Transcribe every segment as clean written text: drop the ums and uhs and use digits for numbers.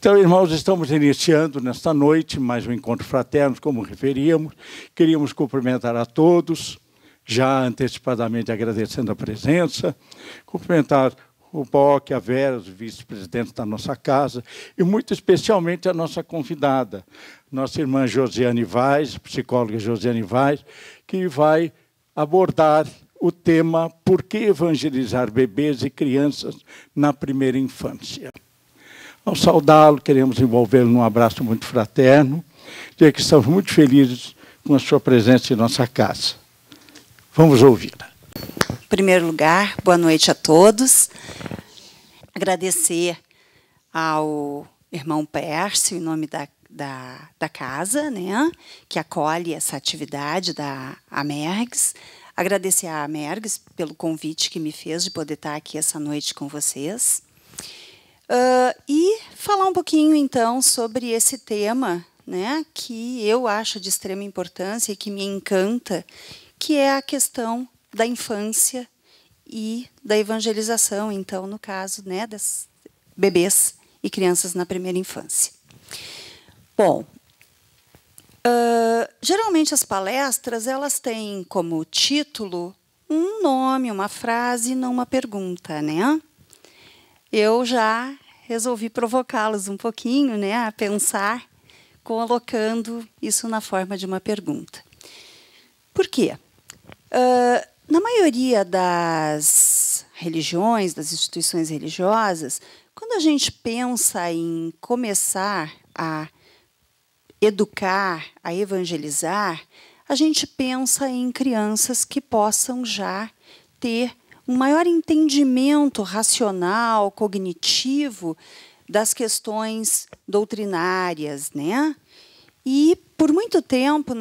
Então, irmãos, estamos iniciando nesta noite mais um encontro fraterno, como referíamos. Queríamos cumprimentar a todos, já antecipadamente agradecendo a presença, cumprimentar o Bock, a Vera, os vice-presidentes da nossa casa, e muito especialmente a nossa convidada, nossa irmã Josiane Vaz, psicóloga Josiane Vaz, que vai abordar o tema Por que evangelizar bebês e crianças na primeira infância. Ao saudá-lo, queremos envolvê-lo num abraço muito fraterno, dizer que estamos muito felizes com a sua presença em nossa casa. Vamos ouvi-la. Em primeiro lugar, boa noite a todos. Agradecer ao irmão Pércio, em nome da casa, né, que acolhe essa atividade da Amergs. Agradecer à Amergs pelo convite que me fez de poder estar aqui essa noite com vocês. E falar um pouquinho, então, sobre esse tema, né, que eu acho de extrema importância e que me encanta, que é a questão da infância e da evangelização, então, no caso, né, das bebês e crianças na primeira infância. Bom, geralmente as palestras elas têm como título um nome, uma frase, não uma pergunta, né? Eu já resolvi provocá-los um pouquinho, né, a pensar, colocando isso na forma de uma pergunta. Por quê? Na maioria das religiões, das instituições religiosas, quando a gente pensa em começar a educar, a evangelizar, a gente pensa em crianças que possam já ter um maior entendimento racional, cognitivo das questões doutrinárias, né? E, por muito tempo,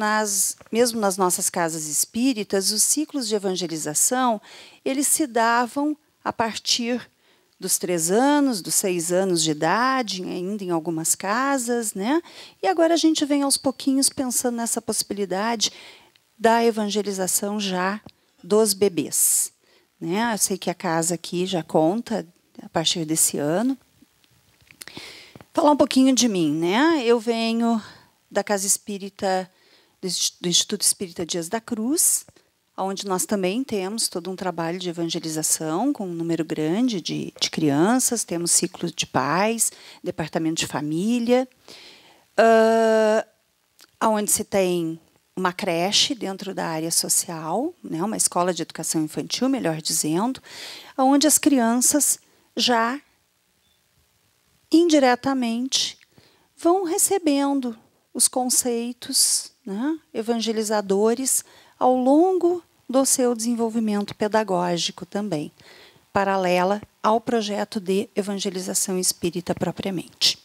mesmo nas nossas casas espíritas, os ciclos de evangelização eles se davam a partir dos 3 anos, dos 6 anos de idade, ainda em algumas casas, né? E agora a gente vem aos pouquinhos pensando nessa possibilidade da evangelização já dos bebês. Eu sei que a casa aqui já conta a partir desse ano. Falar um pouquinho de mim, né? Eu venho da Casa Espírita, do Instituto Espírita Dias da Cruz, onde nós também temos todo um trabalho de evangelização com um número grande de crianças, temos ciclos de pais, departamento de família, onde se tem uma creche dentro da área social, né, uma escola de educação infantil, melhor dizendo, onde as crianças já indiretamente vão recebendo os conceitos, né, evangelizadores ao longo do seu desenvolvimento pedagógico também, paralela ao projeto de evangelização espírita propriamente.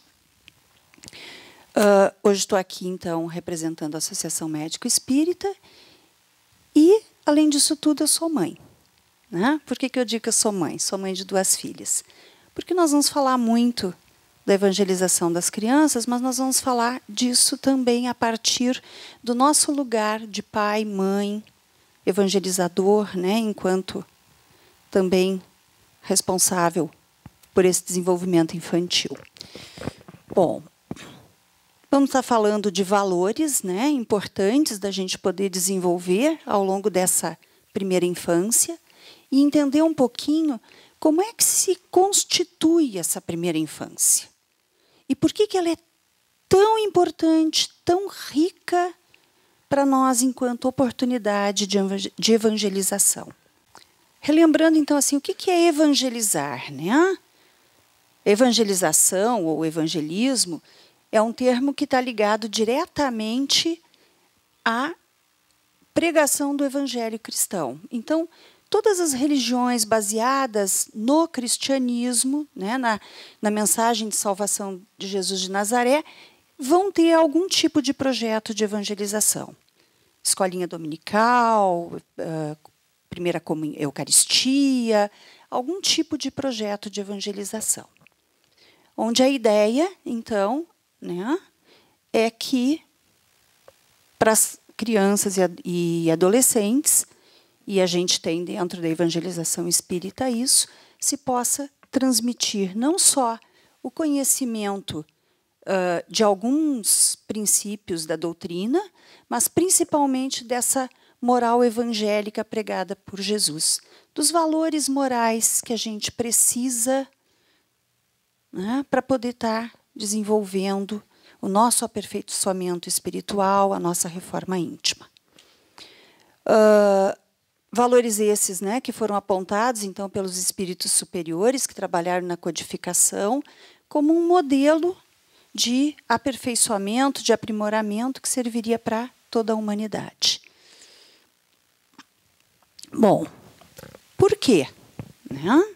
Hoje estou aqui, então, representando a Associação Médico Espírita e, além disso tudo, eu sou mãe. Né? Por que eu digo que eu sou mãe? Sou mãe de 2 filhas. Porque nós vamos falar muito da evangelização das crianças, mas nós vamos falar disso também a partir do nosso lugar de pai, mãe, evangelizador, né? Enquanto também responsável por esse desenvolvimento infantil. Bom, vamos estar falando de valores, né, importantes da gente poder desenvolver ao longo dessa primeira infância e entender um pouquinho como é que se constitui essa primeira infância. E por que ela é tão importante, tão rica para nós enquanto oportunidade de evangelização. Relembrando, então, assim, o que é evangelizar, né? Evangelização ou evangelismo é um termo que está ligado diretamente à pregação do evangelho cristão. Então, todas as religiões baseadas no cristianismo, né, na mensagem de salvação de Jesus de Nazaré, vão ter algum tipo de projeto de evangelização. Escolinha dominical, primeira comunhão, Eucaristia, algum tipo de projeto de evangelização. Onde a ideia, então, né, é que para as crianças e adolescentes, e a gente tem dentro da evangelização espírita isso, se possa transmitir não só o conhecimento de alguns princípios da doutrina, mas principalmente dessa moral evangélica pregada por Jesus, dos valores morais que a gente precisa, né, para poder estar desenvolvendo o nosso aperfeiçoamento espiritual, a nossa reforma íntima. Valores esses, né, que foram apontados então pelos espíritos superiores que trabalharam na codificação como um modelo de aperfeiçoamento, de aprimoramento que serviria para toda a humanidade. Bom, por quê? Né?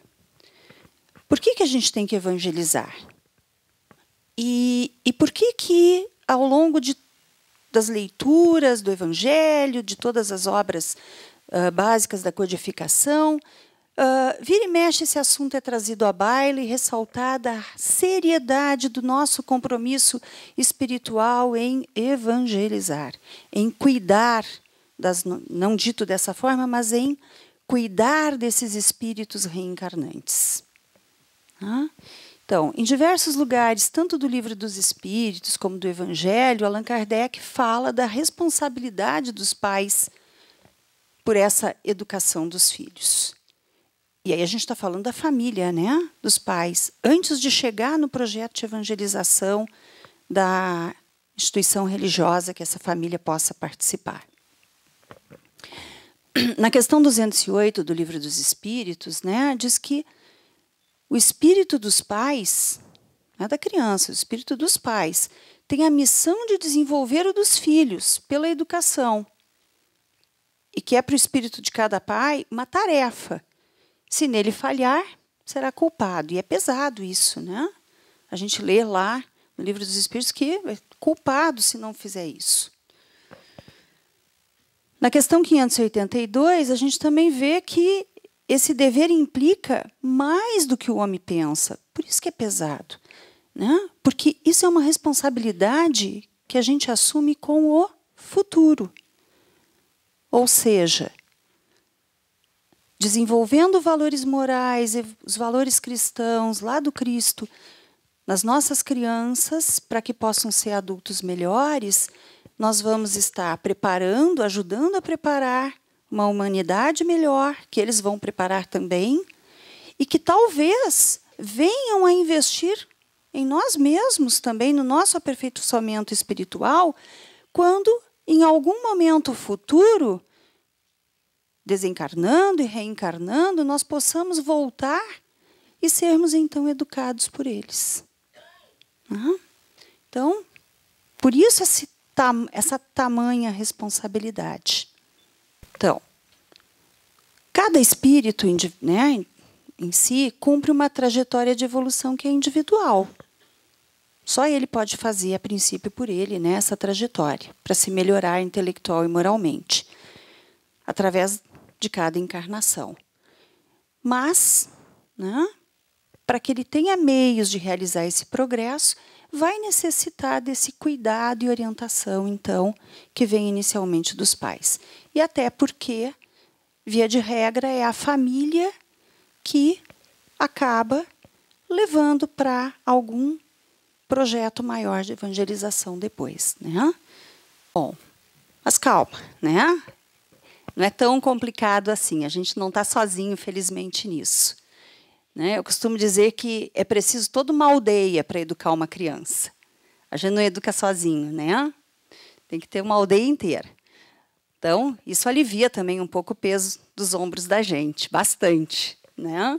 Por que a gente tem que evangelizar? E por que ao longo das leituras do Evangelho, de todas as obras básicas da codificação, vira e mexe esse assunto é trazido à baila e ressaltada a seriedade do nosso compromisso espiritual em evangelizar, em cuidar, não dito dessa forma, mas em cuidar desses espíritos reencarnantes. Então, em diversos lugares, tanto do Livro dos Espíritos como do Evangelho, Allan Kardec fala da responsabilidade dos pais por essa educação dos filhos. E aí a gente está falando da família, né? Dos pais, antes de chegar no projeto de evangelização da instituição religiosa que essa família possa participar. Na questão 208 do Livro dos Espíritos, né, diz que o espírito dos pais, não é da criança, o espírito dos pais, tem a missão de desenvolver o dos filhos pela educação. E que é para o espírito de cada pai uma tarefa. Se nele falhar, será culpado. E é pesado isso, né? A gente lê lá no Livro dos Espíritos que é culpado se não fizer isso. Na questão 582, a gente também vê que esse dever implica mais do que o homem pensa. Por isso que é pesado, né? Porque isso é uma responsabilidade que a gente assume com o futuro. Ou seja, desenvolvendo valores morais, os valores cristãos lá do Cristo nas nossas crianças, para que possam ser adultos melhores, nós vamos estar preparando, ajudando a preparar uma humanidade melhor, que eles vão preparar também, e que talvez venham a investir em nós mesmos também, no nosso aperfeiçoamento espiritual, quando, em algum momento futuro, desencarnando e reencarnando, nós possamos voltar e sermos, então, educados por eles. Então, por isso essa tamanha responsabilidade. Então, cada espírito, né, em si cumpre uma trajetória de evolução que é individual. Só ele pode fazer, a princípio, por ele, né, essa trajetória, para se melhorar intelectual e moralmente, através de cada encarnação. Mas, né, para que ele tenha meios de realizar esse progresso, vai necessitar desse cuidado e orientação, então, que vem inicialmente dos pais. E até porque, via de regra, é a família que acaba levando para algum projeto maior de evangelização depois, né? Bom, mas calma, né? Não é tão complicado assim, a gente não está sozinho, felizmente, nisso. Né? Eu costumo dizer que é preciso toda uma aldeia para educar uma criança. A gente não educa sozinho, né? Tem que ter uma aldeia inteira. Então, isso alivia também um pouco o peso dos ombros da gente, bastante, né?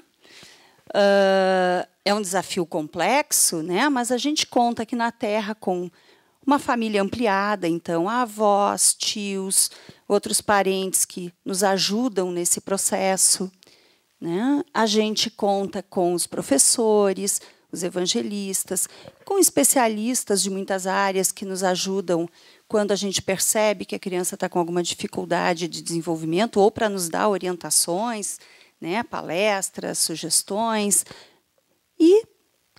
É um desafio complexo, né? Mas a gente conta aqui na Terra com uma família ampliada, então, avós, tios, outros parentes que nos ajudam nesse processo. Né? A gente conta com os professores, os evangelistas, com especialistas de muitas áreas que nos ajudam quando a gente percebe que a criança está com alguma dificuldade de desenvolvimento ou para nos dar orientações, né? Palestras, sugestões e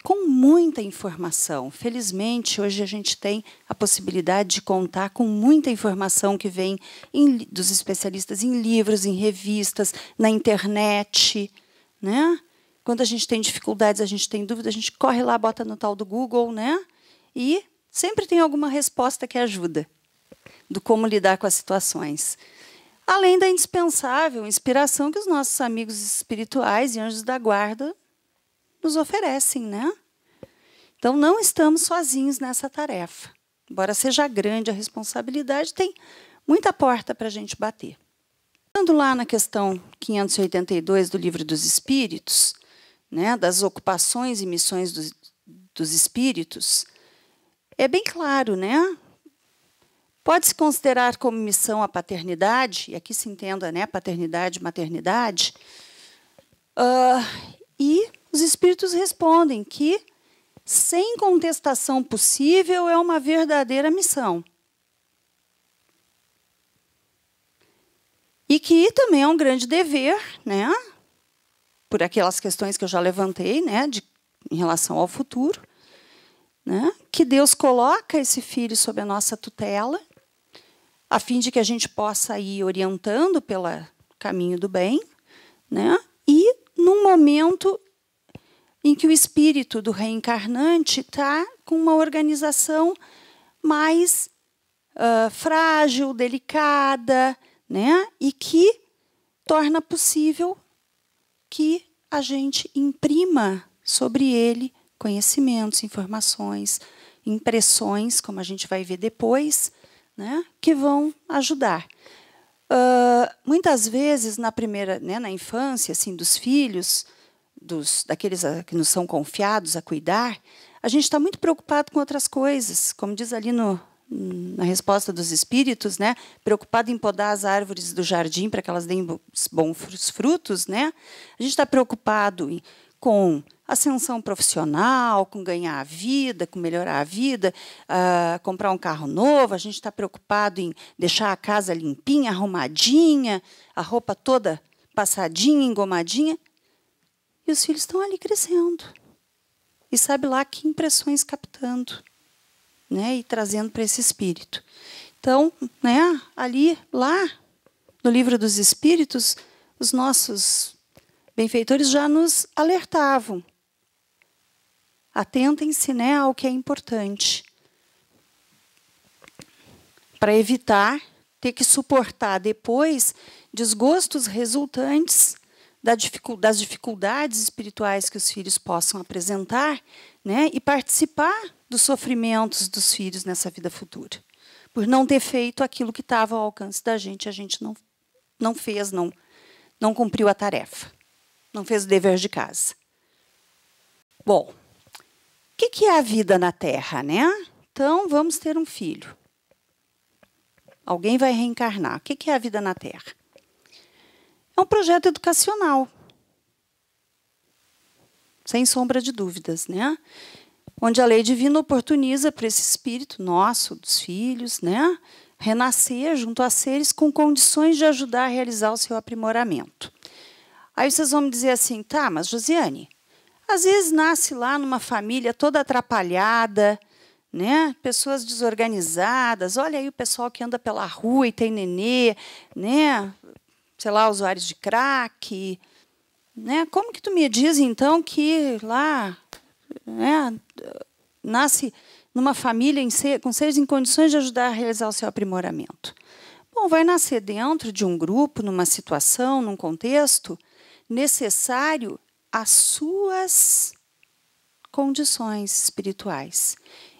com muita informação. Felizmente, hoje a gente tem a possibilidade de contar com muita informação que vem dos especialistas em livros, em revistas, na internet. Né? Quando a gente tem dificuldades, a gente tem dúvida, a gente corre lá, bota no tal do Google, né? e sempre tem alguma resposta que ajuda do como lidar com as situações. Além da indispensável inspiração que os nossos amigos espirituais e anjos da guarda nos oferecem, né? Então, não estamos sozinhos nessa tarefa. Embora seja grande a responsabilidade, tem muita porta para a gente bater. Estando lá na questão 582 do Livro dos Espíritos, né, das ocupações e missões dos espíritos, é bem claro, né? Pode-se considerar como missão a paternidade, e aqui se entenda, né, paternidade e maternidade, e os espíritos respondem que, sem contestação possível, é uma verdadeira missão. E que também é um grande dever, né, por aquelas questões que eu já levantei, né, em relação ao futuro, né, que Deus coloca esse filho sob a nossa tutela, a fim de que a gente possa ir orientando pelo caminho do bem, né, e num momento em que o espírito do reencarnante está com uma organização mais frágil, delicada, né, e que torna possível que a gente imprima sobre ele conhecimentos, informações, impressões, como a gente vai ver depois, né, que vão ajudar. Muitas vezes, na infância, assim, dos filhos, daqueles que nos são confiados a cuidar, a gente está muito preocupado com outras coisas, como diz ali na resposta dos espíritos, né, preocupado em podar as árvores do jardim para que elas deem bons frutos, né? A gente está preocupado com ascensão profissional, com ganhar a vida, com melhorar a vida, comprar um carro novo. A gente está preocupado em deixar a casa limpinha, arrumadinha, a roupa toda passadinha, engomadinha. E os filhos estão ali crescendo. E sabe lá que impressões captando, né, e trazendo para esse espírito. Então, né, lá no Livro dos Espíritos, os nossos benfeitores já nos alertavam. Atentem-se, né, ao que é importante, para evitar ter que suportar depois desgostos resultantes das dificuldades espirituais que os filhos possam apresentar, né, e participar dos sofrimentos dos filhos nessa vida futura, por não ter feito aquilo que estava ao alcance da gente, a gente não fez, não cumpriu a tarefa, não fez o dever de casa. Bom, o que é a vida na Terra, né? Então, vamos ter um filho. Alguém vai reencarnar. O que é a vida na Terra? É um projeto educacional, sem sombra de dúvidas, né? Onde a lei divina oportuniza para esse espírito nosso, dos filhos, né, renascer junto a seres com condições de ajudar a realizar o seu aprimoramento. Aí vocês vão me dizer assim, tá, mas Josiane, às vezes nasce lá numa família toda atrapalhada, né, pessoas desorganizadas, olha aí o pessoal que anda pela rua e tem nenê, né, sei lá, usuários de crack, né, como que tu me diz, então, que lá, né, nasce numa família com seres em condições de ajudar a realizar o seu aprimoramento? Bom, vai nascer dentro de um grupo, numa situação, num contexto necessário às suas condições espirituais.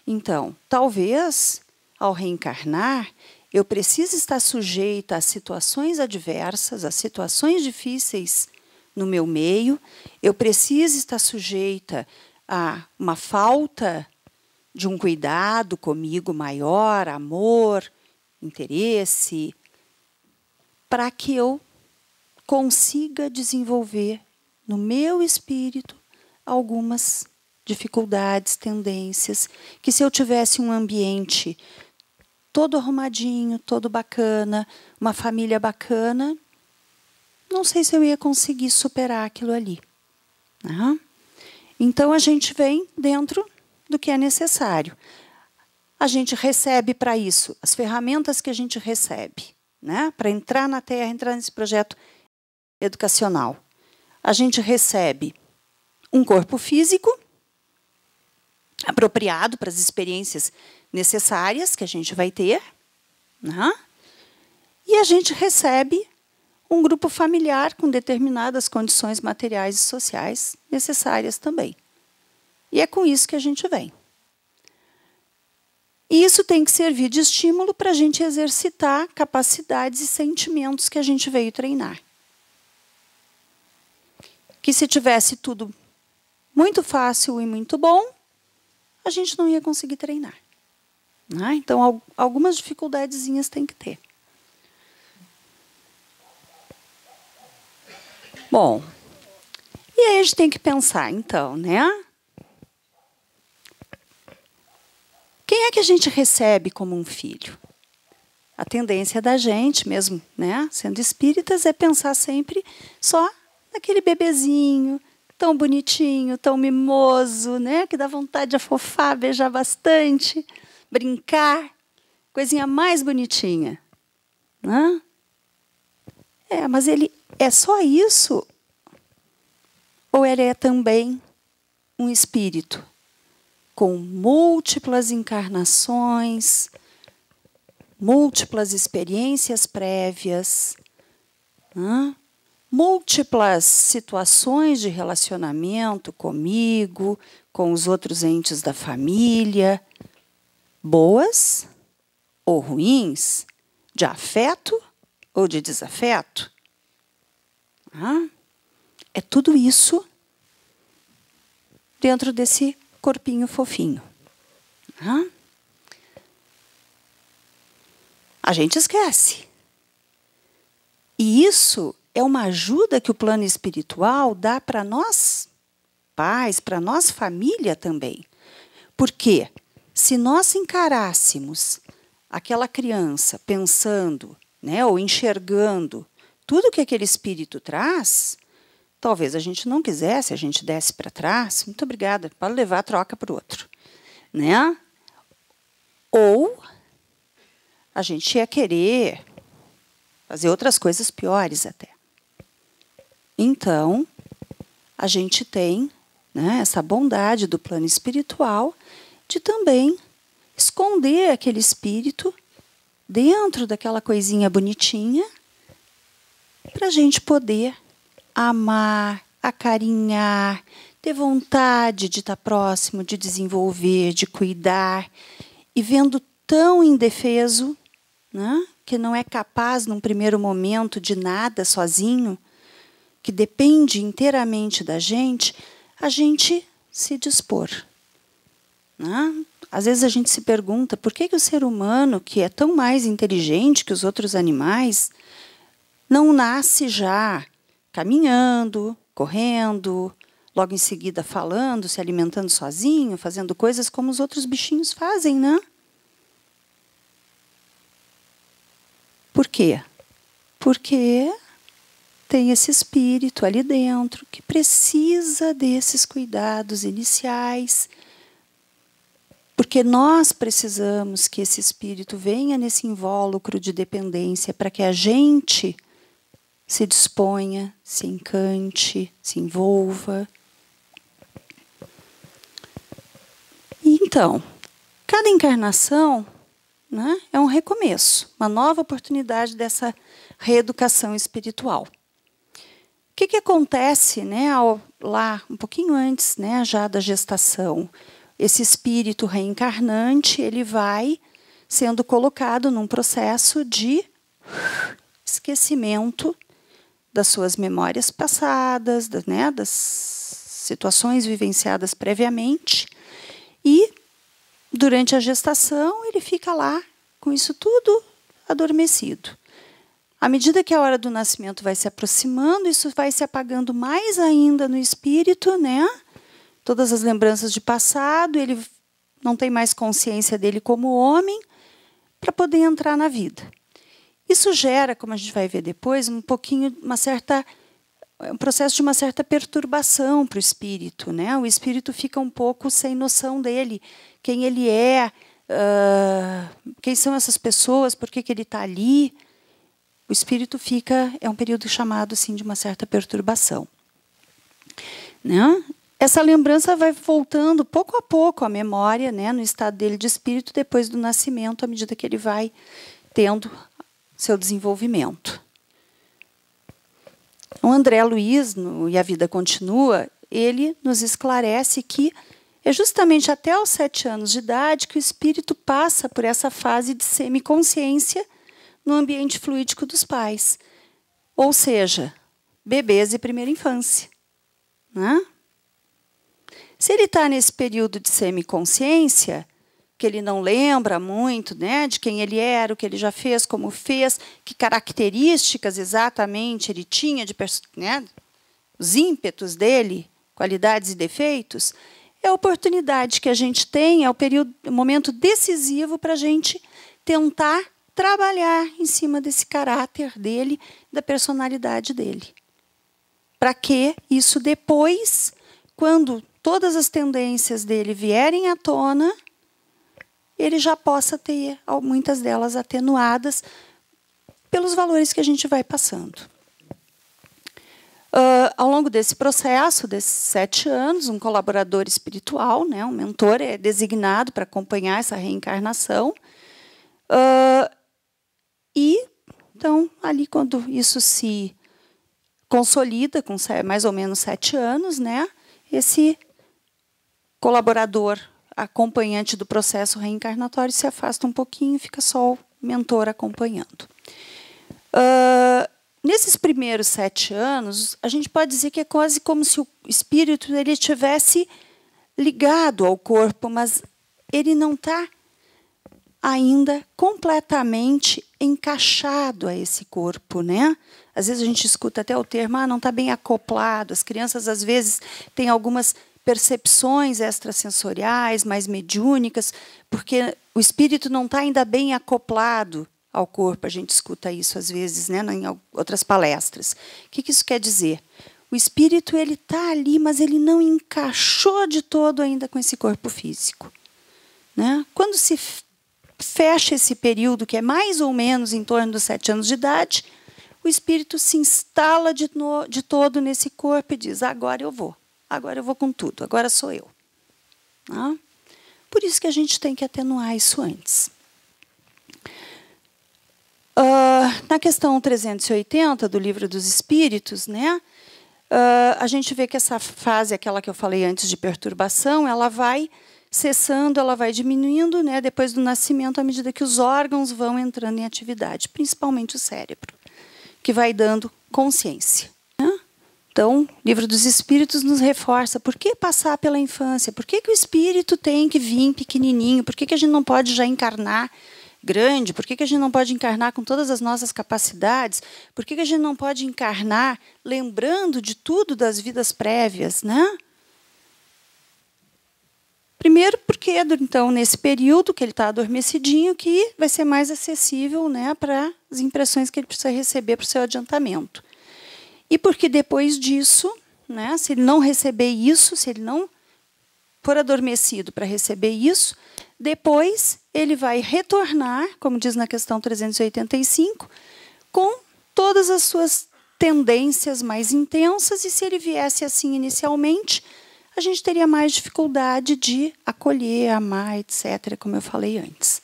Então, talvez, ao reencarnar, eu precise estar sujeita a situações adversas, a situações difíceis no meu meio, eu preciso estar sujeita a uma falta de um cuidado comigo maior, amor, interesse, para que eu consiga desenvolver no meu espírito algumas dificuldades, tendências, que se eu tivesse um ambiente todo arrumadinho, todo bacana, uma família bacana, não sei se eu ia conseguir superar aquilo ali. Né? Então, a gente vem dentro do que é necessário. A gente recebe para isso as ferramentas que a gente recebe, né? Para entrar na Terra, entrar nesse projeto educacional. A gente recebe um corpo físico, apropriado para as experiências necessárias que a gente vai ter, né? E a gente recebe um grupo familiar com determinadas condições materiais e sociais necessárias também. E é com isso que a gente vem. E isso tem que servir de estímulo para a gente exercitar capacidades e sentimentos que a gente veio treinar. Que se tivesse tudo muito fácil e muito bom, a gente não ia conseguir treinar. Né? Então, algumas dificuldadezinhas tem que ter. Bom, e aí a gente tem que pensar, então, né? Quem é que a gente recebe como um filho? A tendência da gente, mesmo, né, sendo espíritas, é pensar sempre só naquele bebezinho tão bonitinho, tão mimoso, né, que dá vontade de afofar, beijar bastante, brincar, coisinha mais bonitinha. Né? Mas ele é só isso? Ou ele é também um espírito com múltiplas encarnações, múltiplas experiências prévias, né? Múltiplas situações de relacionamento comigo, com os outros entes da família, boas ou ruins, de afeto ou de desafeto? É tudo isso dentro desse corpinho fofinho. A gente esquece. E isso é uma ajuda que o plano espiritual dá para nós, pais, para nós, família também. Porque se nós encarássemos aquela criança pensando, né, ou enxergando tudo que aquele espírito traz, talvez a gente não quisesse, a gente desse para trás, muito obrigada, pode levar a troca para o outro. Né? Ou a gente ia querer fazer outras coisas piores até. Então, a gente tem, né, essa bondade do plano espiritual de também esconder aquele espírito dentro daquela coisinha bonitinha para a gente poder amar, acarinhar, ter vontade de estar próximo, de desenvolver, de cuidar, e vendo tão indefeso, né, que não é capaz, num primeiro momento, de nada sozinho, que depende inteiramente da gente, a gente se dispor. Né? Às vezes a gente se pergunta por que o ser humano, que é tão mais inteligente que os outros animais, não nasce já caminhando, correndo, logo em seguida falando, se alimentando sozinho, fazendo coisas como os outros bichinhos fazem, né? Por quê? Porque tem esse espírito ali dentro que precisa desses cuidados iniciais, porque nós precisamos que esse espírito venha nesse invólucro de dependência para que a gente se disponha, se encante, se envolva. E então, cada encarnação, né, é um recomeço, uma nova oportunidade dessa reeducação espiritual. O que acontece, né, lá um pouquinho antes, né, já da gestação? Esse espírito reencarnante, ele vai sendo colocado num processo de esquecimento das suas memórias passadas, né, das situações vivenciadas previamente, e durante a gestação ele fica lá com isso tudo adormecido. À medida que a hora do nascimento vai se aproximando, isso vai se apagando mais ainda no espírito, né? Todas as lembranças de passado, ele não tem mais consciência dele como homem para poder entrar na vida. Isso gera, como a gente vai ver depois, um processo de uma certa perturbação para o espírito, né? O espírito fica um pouco sem noção dele, quem ele é, quem são essas pessoas, por que ele está ali. O espírito fica, é um período chamado assim, de uma certa perturbação. Né? essa lembrança vai voltando pouco a pouco à memória, né, no estado dele de espírito, depois do nascimento, à medida que ele vai tendo seu desenvolvimento. O André Luiz, no E a Vida Continua, ele nos esclarece que é justamente até os 7 anos de idade que o espírito passa por essa fase de semiconsciência no ambiente fluídico dos pais. Ou seja, bebês de primeira infância. Né? Se ele está nesse período de semiconsciência, que ele não lembra muito, né, de quem ele era, o que ele já fez, como fez, que características exatamente ele tinha, né, os ímpetos dele, qualidades e defeitos, é a oportunidade que a gente tem, é o momento decisivo para a gente tentar trabalhar em cima desse caráter dele, da personalidade dele. Para que isso depois, quando todas as tendências dele vierem à tona, ele já possa ter muitas delas atenuadas pelos valores que a gente vai passando. Ao longo desse processo, desses 7 anos, um colaborador espiritual, né, um mentor, é designado para acompanhar essa reencarnação. E, então, ali, quando isso se consolida, com mais ou menos 7 anos, né, esse colaborador acompanhante do processo reencarnatório se afasta um pouquinho, fica só o mentor acompanhando. Nesses primeiros 7 anos, a gente pode dizer que é quase como se o espírito ele estivesse ligado ao corpo, mas ele não está ainda completamente encaixado a esse corpo, né? Às vezes a gente escuta até o termo, não está bem acoplado. As crianças, às vezes, têm algumas percepções extrasensoriais, mais mediúnicas, porque o espírito não está ainda bem acoplado ao corpo. A gente escuta isso, às vezes, né, em outras palestras. O que isso quer dizer? O espírito ele está ali, mas ele não encaixou de todo ainda com esse corpo físico. Né? Quando se fecha esse período, que é mais ou menos em torno dos 7 anos de idade, o espírito se instala de todo nesse corpo e diz, agora eu vou com tudo, agora sou eu. Tá? Por isso que a gente tem que atenuar isso antes. Na questão 380 do Livro dos Espíritos, né, a gente vê que essa fase, aquela que eu falei antes de perturbação, ela vai cessando, ela vai diminuindo, né, depois do nascimento, à medida que os órgãos vão entrando em atividade, principalmente o cérebro, que vai dando consciência. Né? Então, o Livro dos Espíritos nos reforça por que passar pela infância, por que o espírito tem que vir pequenininho, por que a gente não pode já encarnar grande, por que a gente não pode encarnar com todas as nossas capacidades, por que a gente não pode encarnar lembrando de tudo das vidas prévias, né? Primeiro, porque então nesse período que ele está adormecidinho, que vai ser mais acessível, né, para as impressões que ele precisa receber para o seu adiantamento. E porque depois disso, né, se ele não receber isso, se ele não for adormecido para receber isso, depois ele vai retornar, como diz na questão 385, com todas as suas tendências mais intensas, e se ele viesse assim inicialmente, a gente teria mais dificuldade de acolher, amar, etc., como eu falei antes.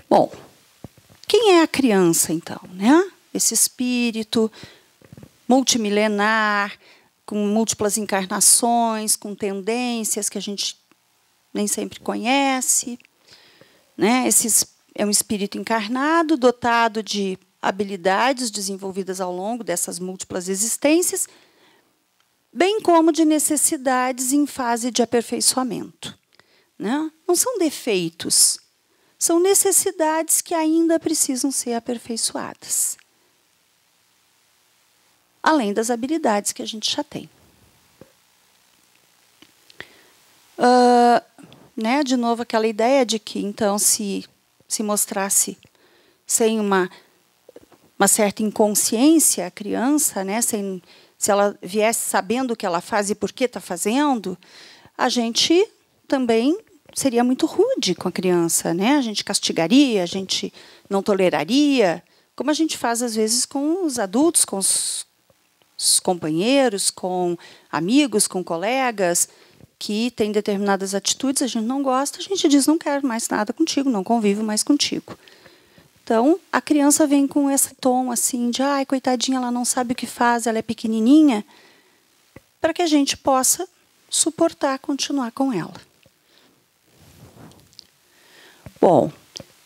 Bom, quem é a criança, então? Né? Esse espírito multimilenar, com múltiplas encarnações, com tendências que a gente nem sempre conhece. Né? É um espírito encarnado, dotado de habilidades desenvolvidas ao longo dessas múltiplas existências, bem como de necessidades em fase de aperfeiçoamento. Né? Não são defeitos, são necessidades que ainda precisam ser aperfeiçoadas, além das habilidades que a gente já tem. Né? De novo, aquela ideia de que, então, se mostrasse sem uma certa inconsciência a criança, né? Se ela viesse sabendo o que ela faz e por que está fazendo, a gente também seria muito rude com a criança. Né? A gente castigaria, a gente não toleraria, como a gente faz, às vezes, com os adultos, com os os companheiros, com amigos, com colegas, que têm determinadas atitudes, a gente não gosta, a gente diz, não quero mais nada contigo, não convivo mais contigo. Então, a criança vem com esse tom assim de, ai, coitadinha, ela não sabe o que faz, ela é pequenininha, para que a gente possa suportar, continuar com ela. Bom,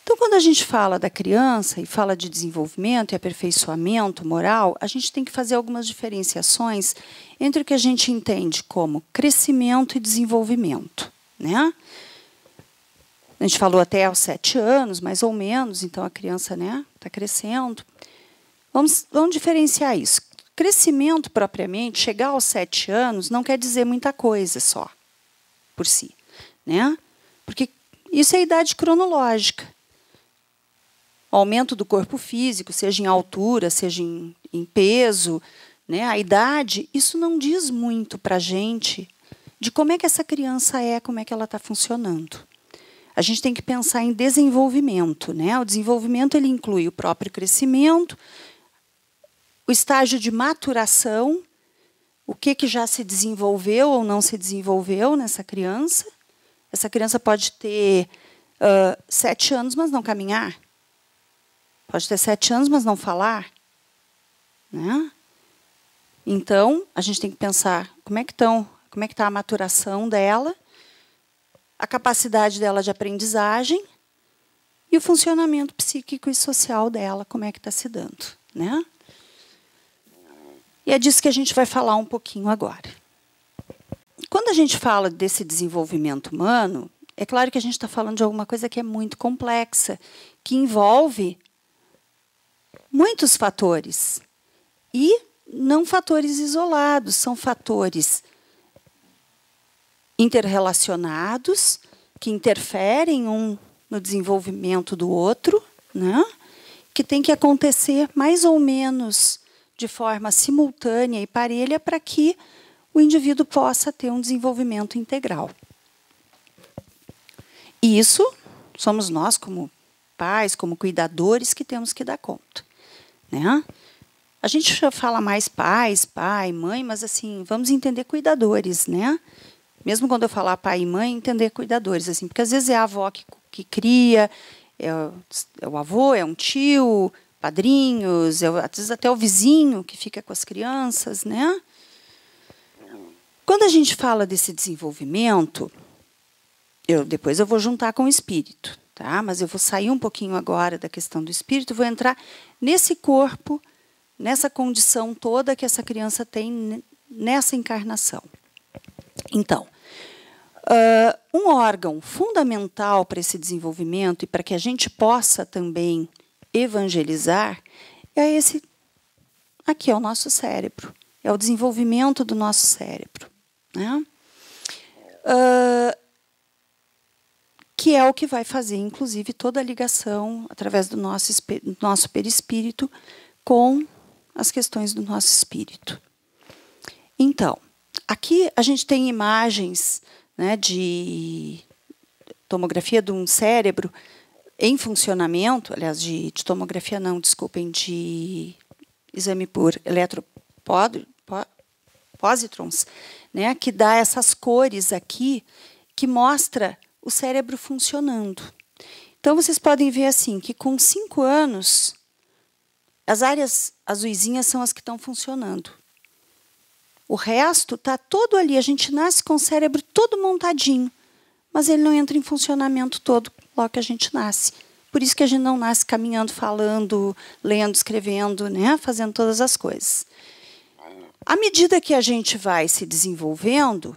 então, quando a gente fala da criança e fala de desenvolvimento e aperfeiçoamento moral, a gente tem que fazer algumas diferenciações entre o que a gente entende como crescimento e desenvolvimento, né? A gente falou até aos 7 anos, mais ou menos, então a criança, né, está crescendo. Vamos diferenciar isso. Crescimento, propriamente, chegar aos 7 anos, não quer dizer muita coisa só, por si, né? Porque isso é a idade cronológica. O aumento do corpo físico, seja em altura, seja em peso, né? A idade, isso não diz muito para a gente de como é que essa criança é, como é que ela está funcionando. A gente tem que pensar em desenvolvimento, né? O desenvolvimento ele inclui o próprio crescimento, o estágio de maturação, o que já se desenvolveu ou não se desenvolveu nessa criança. Essa criança pode ter 7 anos, mas não caminhar. Pode ter 7 anos, mas não falar. Né? Então, a gente tem que pensar como é que está a maturação dela, a capacidade dela de aprendizagem e o funcionamento psíquico e social dela, como é que está se dando. Né? E é disso que a gente vai falar um pouquinho agora. Quando a gente fala desse desenvolvimento humano, é claro que a gente está falando de alguma coisa que é muito complexa, que envolve muitos fatores. E não fatores isolados, são fatores interrelacionados, que interferem um no desenvolvimento do outro, né? Que tem que acontecer mais ou menos de forma simultânea e parelha para que o indivíduo possa ter um desenvolvimento integral. E isso somos nós, como pais, como cuidadores, que temos que dar conta. Né? A gente fala mais pais, pai, mãe, mas assim, vamos entender cuidadores, né? Mesmo quando eu falar pai e mãe, entender cuidadores, assim, porque às vezes é a avó que cria, é o avô, é um tio, padrinhos, às vezes até o vizinho que fica com as crianças, né? Quando a gente fala desse desenvolvimento, depois eu vou juntar com o espírito, tá? Mas eu vou sair um pouquinho agora da questão do espírito, vou entrar nesse corpo, nessa condição toda que essa criança tem nessa encarnação. Então, um órgão fundamental para esse desenvolvimento e para que a gente possa também evangelizar é esse aqui, é o nosso cérebro, é o desenvolvimento do nosso cérebro, né? Que é o que vai fazer, inclusive, toda a ligação através do nosso perispírito com as questões do nosso espírito. Então, aqui a gente tem imagens, né, de tomografia de um cérebro em funcionamento, aliás, de tomografia não, desculpem, de exame por eletropositrons, né, que dá essas cores aqui, que mostra o cérebro funcionando. Então, vocês podem ver assim, que com 5 anos, as áreas azuisinhas são as que estão funcionando. O resto está todo ali. A gente nasce com o cérebro todo montadinho, mas ele não entra em funcionamento todo logo que a gente nasce. Por isso que a gente não nasce caminhando, falando, lendo, escrevendo, né? Fazendo todas as coisas. À medida que a gente vai se desenvolvendo,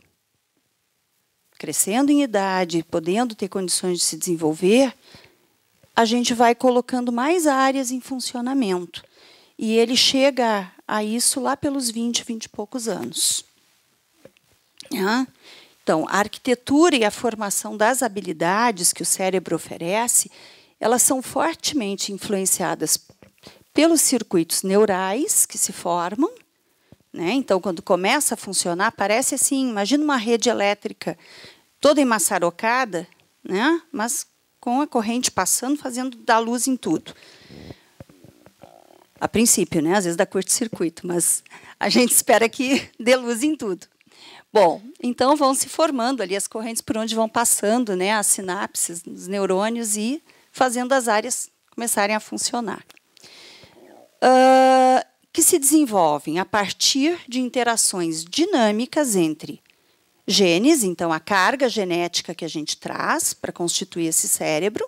crescendo em idade, podendo ter condições de se desenvolver, a gente vai colocando mais áreas em funcionamento. E ele chega a isso lá pelos 20 e poucos anos. Então, a arquitetura e a formação das habilidades que o cérebro oferece, elas são fortemente influenciadas pelos circuitos neurais que se formam. Né? Então, quando começa a funcionar, parece assim, imagina uma rede elétrica toda emaçarocada, né? Mas com a corrente passando, fazendo dar luz em tudo. A princípio, né? Às vezes dá curto-circuito, mas a gente espera que dê luz em tudo. Bom, então vão se formando ali as correntes por onde vão passando, né, as sinapses dos neurônios e fazendo as áreas começarem a funcionar. Que se desenvolvem a partir de interações dinâmicas entre genes, então a carga genética que a gente traz para constituir esse cérebro,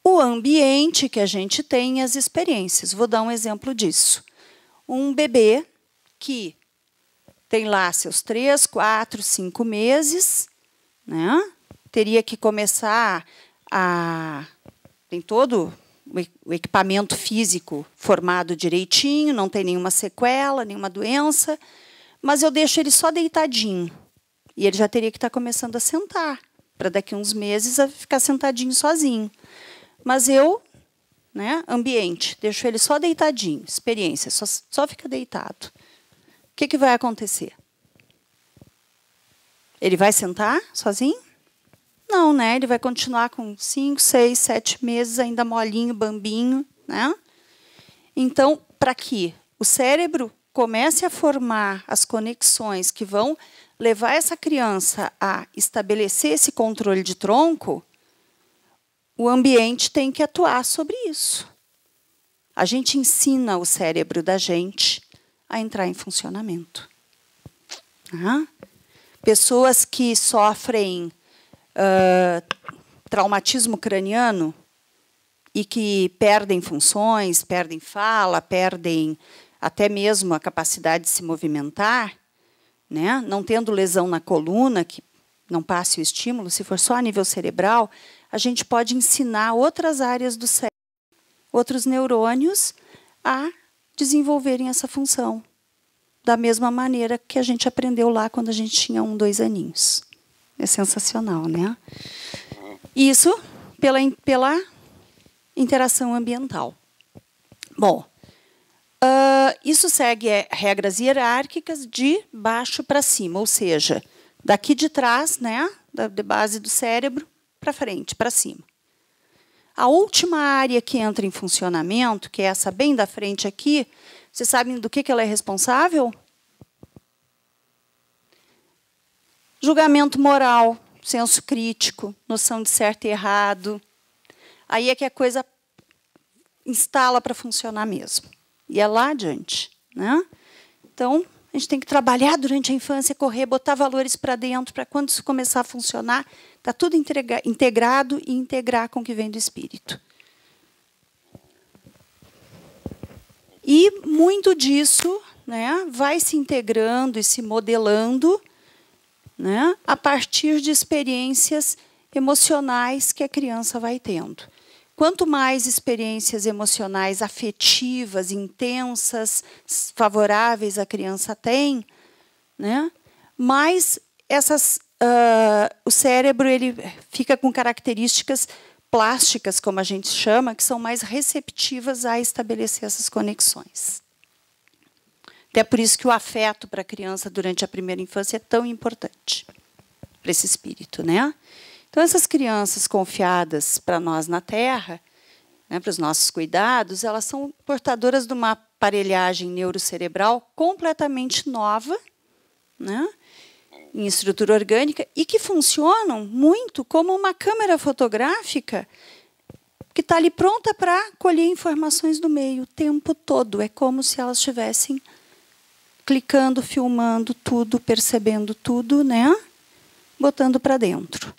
o ambiente que a gente tem e as experiências. Vou dar um exemplo disso. Um bebê que tem lá seus 3, 4, 5 meses, né? Teria que começar a... Tem todo o equipamento físico formado direitinho, não tem nenhuma sequela, nenhuma doença, mas eu deixo ele só deitadinho. E ele já teria que estar começando a sentar, para daqui a uns meses a ficar sentadinho sozinho. Mas eu, né, ambiente, deixo ele só deitadinho, experiência, só fica deitado. O que vai acontecer? Ele vai sentar sozinho? Não, né? Ele vai continuar com 5, 6, 7 meses, ainda molinho, bambinho, né? Então, para que o cérebro comece a formar as conexões que vão levar essa criança a estabelecer esse controle de tronco, o ambiente tem que atuar sobre isso. A gente ensina o cérebro da gente a entrar em funcionamento. Pessoas que sofrem traumatismo craniano e que perdem funções, perdem fala, perdem até mesmo a capacidade de se movimentar, né? Não tendo lesão na coluna, que não passe o estímulo, se for só a nível cerebral, a gente pode ensinar outras áreas do cérebro, outros neurônios, a desenvolverem essa função, da mesma maneira que a gente aprendeu lá quando a gente tinha 1, 2 aninhos. É sensacional, né? Isso pela interação ambiental. Bom, isso segue regras hierárquicas de baixo para cima, ou seja, daqui de trás, né, da base do cérebro, para frente, para cima. A última área que entra em funcionamento, que é essa bem da frente aqui, vocês sabem do que ela é responsável? Julgamento moral, senso crítico, noção de certo e errado. Aí é que a coisa instala para funcionar mesmo. E é lá adiante, né? Então, a gente tem que trabalhar durante a infância, correr, botar valores para dentro, para quando isso começar a funcionar, está tudo integrado e integrar com o que vem do espírito. E muito disso, né, vai se integrando e se modelando, né, a partir de experiências emocionais que a criança vai tendo. Quanto mais experiências emocionais afetivas, intensas, favoráveis a criança tem, né, mais o cérebro ele fica com características plásticas, como a gente chama, que são mais receptivas a estabelecer essas conexões. Até por isso que o afeto para a criança durante a primeira infância é tão importante para esse espírito, né? Então, essas crianças confiadas para nós na Terra, né, para os nossos cuidados, elas são portadoras de uma aparelhagem neurocerebral completamente nova, né, em estrutura orgânica, e que funcionam muito como uma câmera fotográfica que está ali pronta para colher informações do meio o tempo todo. É como se elas estivessem clicando, filmando tudo, percebendo tudo, né, botando para dentro.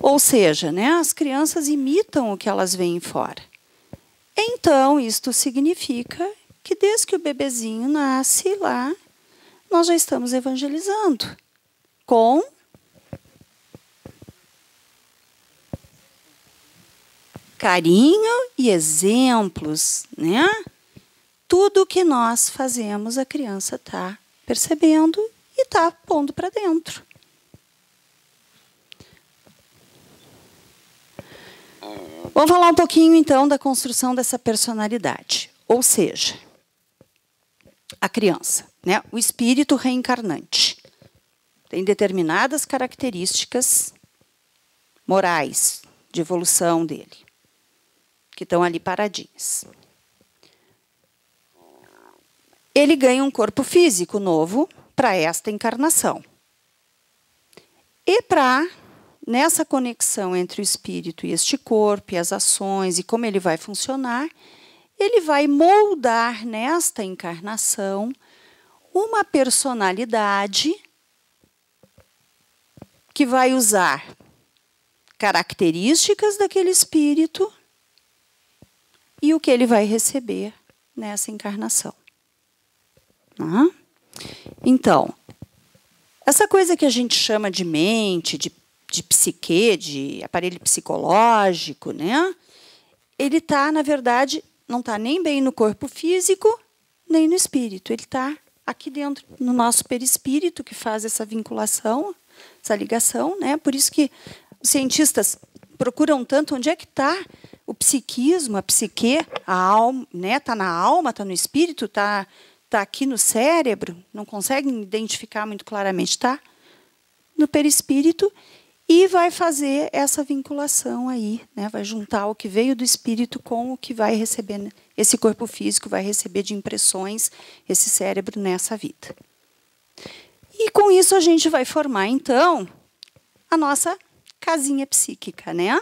Ou seja, né, as crianças imitam o que elas veem fora. Então, isto significa que desde que o bebezinho nasce lá, nós já estamos evangelizando com carinho e exemplos, né? Tudo que nós fazemos, a criança está percebendo e está pondo para dentro. Vamos falar um pouquinho, então, da construção dessa personalidade. Ou seja, a criança, né, o espírito reencarnante, tem determinadas características morais de evolução dele. que estão ali paradinhas. Ele ganha um corpo físico novo para esta encarnação. E nessa conexão entre o espírito e este corpo, e as ações, e como ele vai funcionar, ele vai moldar nesta encarnação uma personalidade que vai usar características daquele espírito e o que ele vai receber nessa encarnação. Então, essa coisa que a gente chama de mente, de psique, de aparelho psicológico, né? Ele está, na verdade, não está nem bem no corpo físico, nem no espírito. Ele está aqui dentro, no nosso perispírito, que faz essa vinculação, essa ligação, né? Por isso que os cientistas procuram tanto onde é que está o psiquismo, a psique, a alma, né? Está na alma, está no espírito, está aqui no cérebro, não conseguem identificar muito claramente, está no perispírito, e vai fazer essa vinculação aí, né? Vai juntar o que veio do espírito com o que vai receber, esse corpo físico vai receber de impressões, esse cérebro nessa vida. E com isso a gente vai formar, então, a nossa casinha psíquica, né?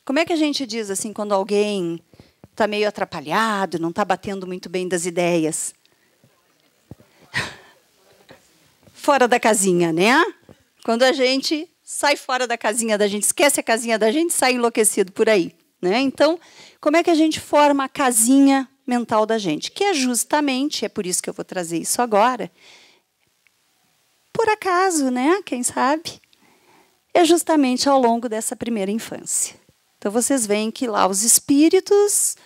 Como é que a gente diz assim, quando alguém está meio atrapalhado, não está batendo muito bem das ideias? Fora da casinha, né? Quando a gente sai fora da casinha da gente, esquece a casinha da gente, sai enlouquecido por aí, né? Então, como é que a gente forma a casinha mental da gente? Que é justamente, é por isso que eu vou trazer isso agora, por acaso, né? Quem sabe? É justamente ao longo dessa primeira infância. Então, vocês veem que lá os espíritos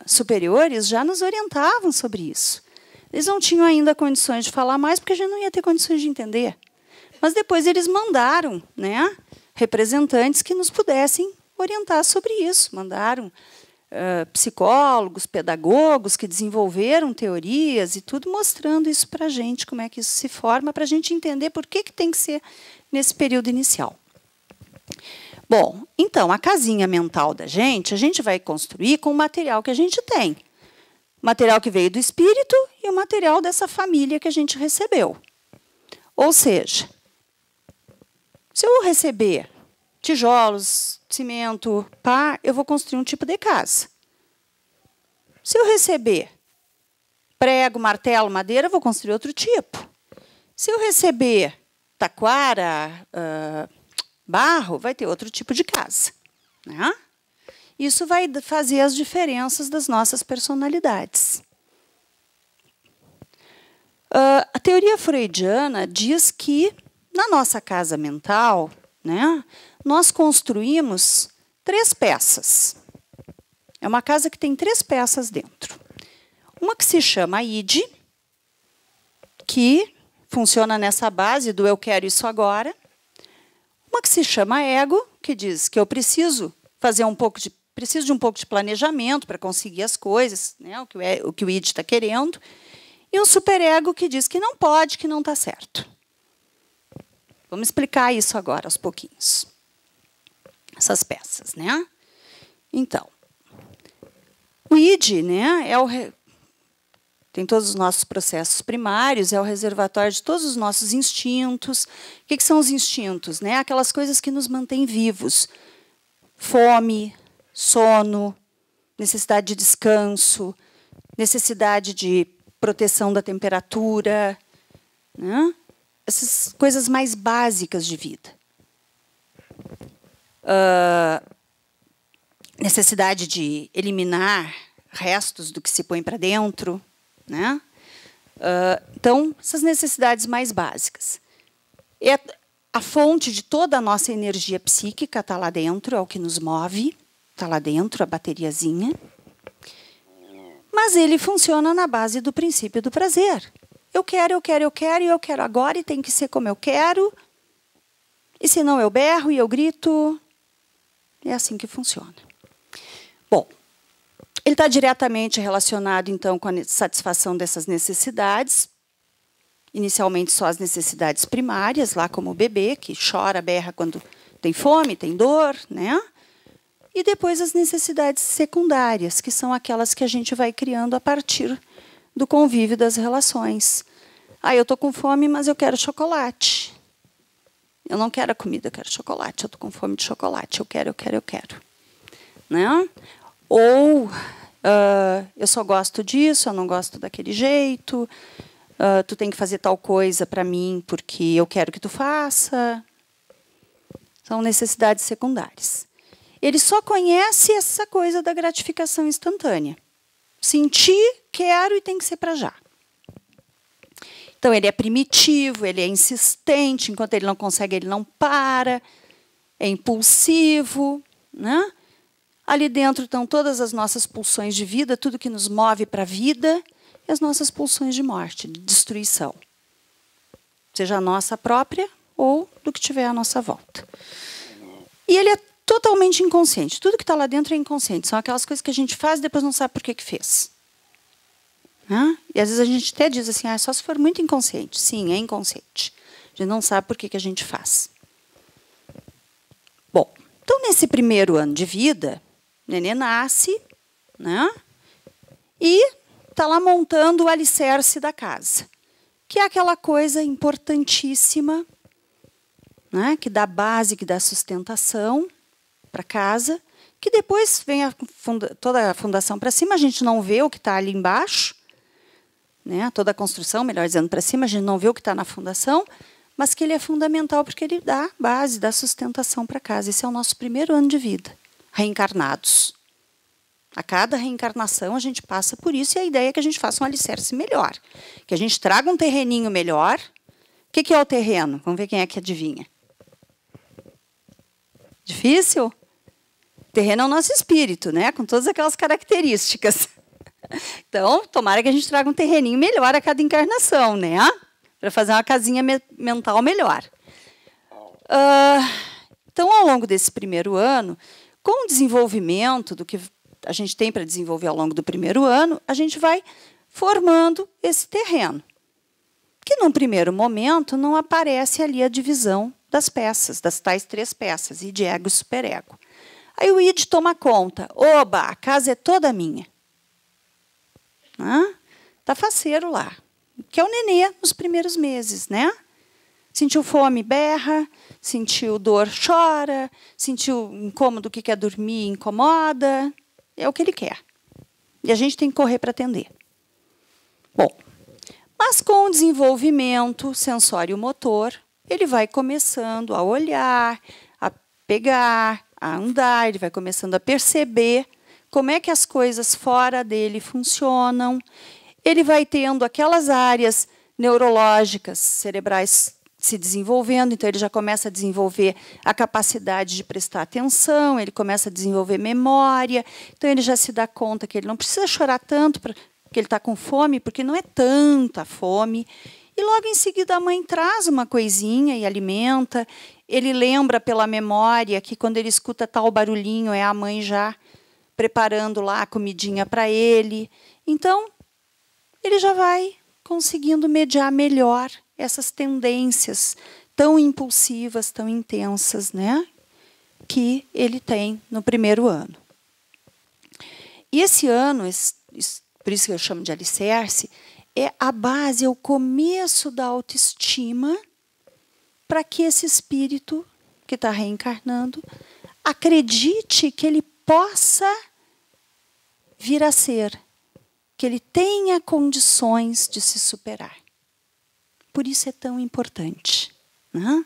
superiores já nos orientavam sobre isso. Eles não tinham ainda condições de falar mais, porque a gente não ia ter condições de entender. Mas depois eles mandaram, né, representantes que nos pudessem orientar sobre isso. Mandaram psicólogos, pedagogos que desenvolveram teorias e tudo mostrando isso para a gente, como é que isso se forma, para a gente entender por que tem que ser nesse período inicial. Bom, então, a casinha mental da gente, a gente vai construir com o material que a gente tem. O material que veio do espírito e o material dessa família que a gente recebeu. Ou seja, se eu receber tijolos, cimento, pá, eu vou construir um tipo de casa. Se eu receber prego, martelo, madeira, eu vou construir outro tipo. Se eu receber taquara, barro, vai ter outro tipo de casa, né? Isso vai fazer as diferenças das nossas personalidades. A teoria freudiana diz que, na nossa casa mental, né, nós construímos 3 peças. É uma casa que tem 3 peças dentro. Uma que se chama id, que funciona nessa base do eu quero isso agora. Uma que se chama ego, que diz que eu preciso fazer preciso de um pouco de planejamento para conseguir as coisas, né, o que o id está querendo. E um superego que diz que não pode, que não está certo. Vamos explicar isso agora, aos pouquinhos. Essas peças, né? Então, o id, né, tem todos os nossos processos primários, é o reservatório de todos os nossos instintos. O que são os instintos? Né? Aquelas coisas que nos mantêm vivos. Fome, sono, necessidade de descanso, necessidade de proteção da temperatura, né? Essas coisas mais básicas de vida. Necessidade de eliminar restos do que se põe para dentro, né? Então, essas necessidades mais básicas. A fonte de toda a nossa energia psíquica está lá dentro, é o que nos move, está lá dentro, a bateriazinha. Mas ele funciona na base do princípio do prazer. Eu quero, eu quero, eu quero, e eu quero agora, e tem que ser como eu quero. E senão eu berro e eu grito. É assim que funciona. Bom, ele está diretamente relacionado, então, com a satisfação dessas necessidades. Inicialmente, só as necessidades primárias, lá como o bebê, que chora, berra quando tem fome, tem dor, né? E depois as necessidades secundárias, que são aquelas que a gente vai criando a partir do convívio das relações. Ah, eu estou com fome, mas eu quero chocolate. Eu não quero a comida, eu quero chocolate. Eu estou com fome de chocolate. Eu quero. Né? Ou eu só gosto disso, eu não gosto daquele jeito. Tu tem que fazer tal coisa para mim porque eu quero que tu faça. São necessidades secundárias. Ele só conhece essa coisa da gratificação instantânea. Sentir, quero e tem que ser para já. Então, ele é primitivo, ele é insistente, enquanto ele não consegue, ele não para, é impulsivo. Né? Ali dentro estão todas as nossas pulsões de vida, tudo que nos move para a vida, e as nossas pulsões de morte, de destruição. Seja a nossa própria ou do que tiver à nossa volta. E ele é totalmente inconsciente. Tudo que está lá dentro é inconsciente. São aquelas coisas que a gente faz e depois não sabe por que fez. E às vezes a gente até diz assim, só se for muito inconsciente. Sim, é inconsciente. A gente não sabe por que a gente faz. Bom, então nesse primeiro ano de vida, o nenê nasce, né? E está lá montando o alicerce da casa, que é aquela coisa importantíssima, né? Que dá base, que dá sustentação para a casa, que depois vem toda a fundação para cima, a gente não vê o que está ali embaixo, né? Toda a construção, melhor dizendo, para cima, a gente não vê o que está na fundação, mas que ele é fundamental porque ele dá base, dá sustentação para a casa. Esse é o nosso primeiro ano de vida, reencarnados. A cada reencarnação a gente passa por isso e a ideia é que a gente faça um alicerce melhor, que a gente traga um terreninho melhor. O que é o terreno? Vamos ver quem é que adivinha. Difícil? O terreno é o nosso espírito, né? Com todas aquelas características. Então, tomara que a gente traga um terreninho melhor a cada encarnação, né? Para fazer uma casinha mental melhor. Então, ao longo desse primeiro ano, com o desenvolvimento do que a gente tem para desenvolver ao longo do primeiro ano, a gente vai formando esse terreno. Que, num primeiro momento, não aparece ali a divisão das peças, das tais 3 peças, id, ego e superego. Aí o id toma conta. Oba, a casa é toda minha. Está faceiro lá. Que é o nenê nos primeiros meses, né? Sentiu fome, berra. Sentiu dor, chora. Sentiu incômodo, que quer dormir, incomoda. É o que ele quer. E a gente tem que correr para atender. Bom, mas com o desenvolvimento sensório-motor, ele vai começando a olhar, a pegar, a andar, ele vai começando a perceber como é que as coisas fora dele funcionam. Ele vai tendo aquelas áreas neurológicas, cerebrais se desenvolvendo, então ele já começa a desenvolver a capacidade de prestar atenção, ele começa a desenvolver memória, então ele já se dá conta que ele não precisa chorar tanto porque ele está com fome, porque não é tanta fome. E logo em seguida a mãe traz uma coisinha e alimenta. Ele lembra pela memória que quando ele escuta tal barulhinho é a mãe já preparando lá a comidinha para ele. Então, ele já vai conseguindo mediar melhor essas tendências tão impulsivas, tão intensas, né, que ele tem no primeiro ano. E esse ano, por isso que eu chamo de alicerce, é a base, é o começo da autoestima para que esse espírito que está reencarnando acredite que ele possa vir a ser, que ele tenha condições de se superar. Por isso é tão importante. Né?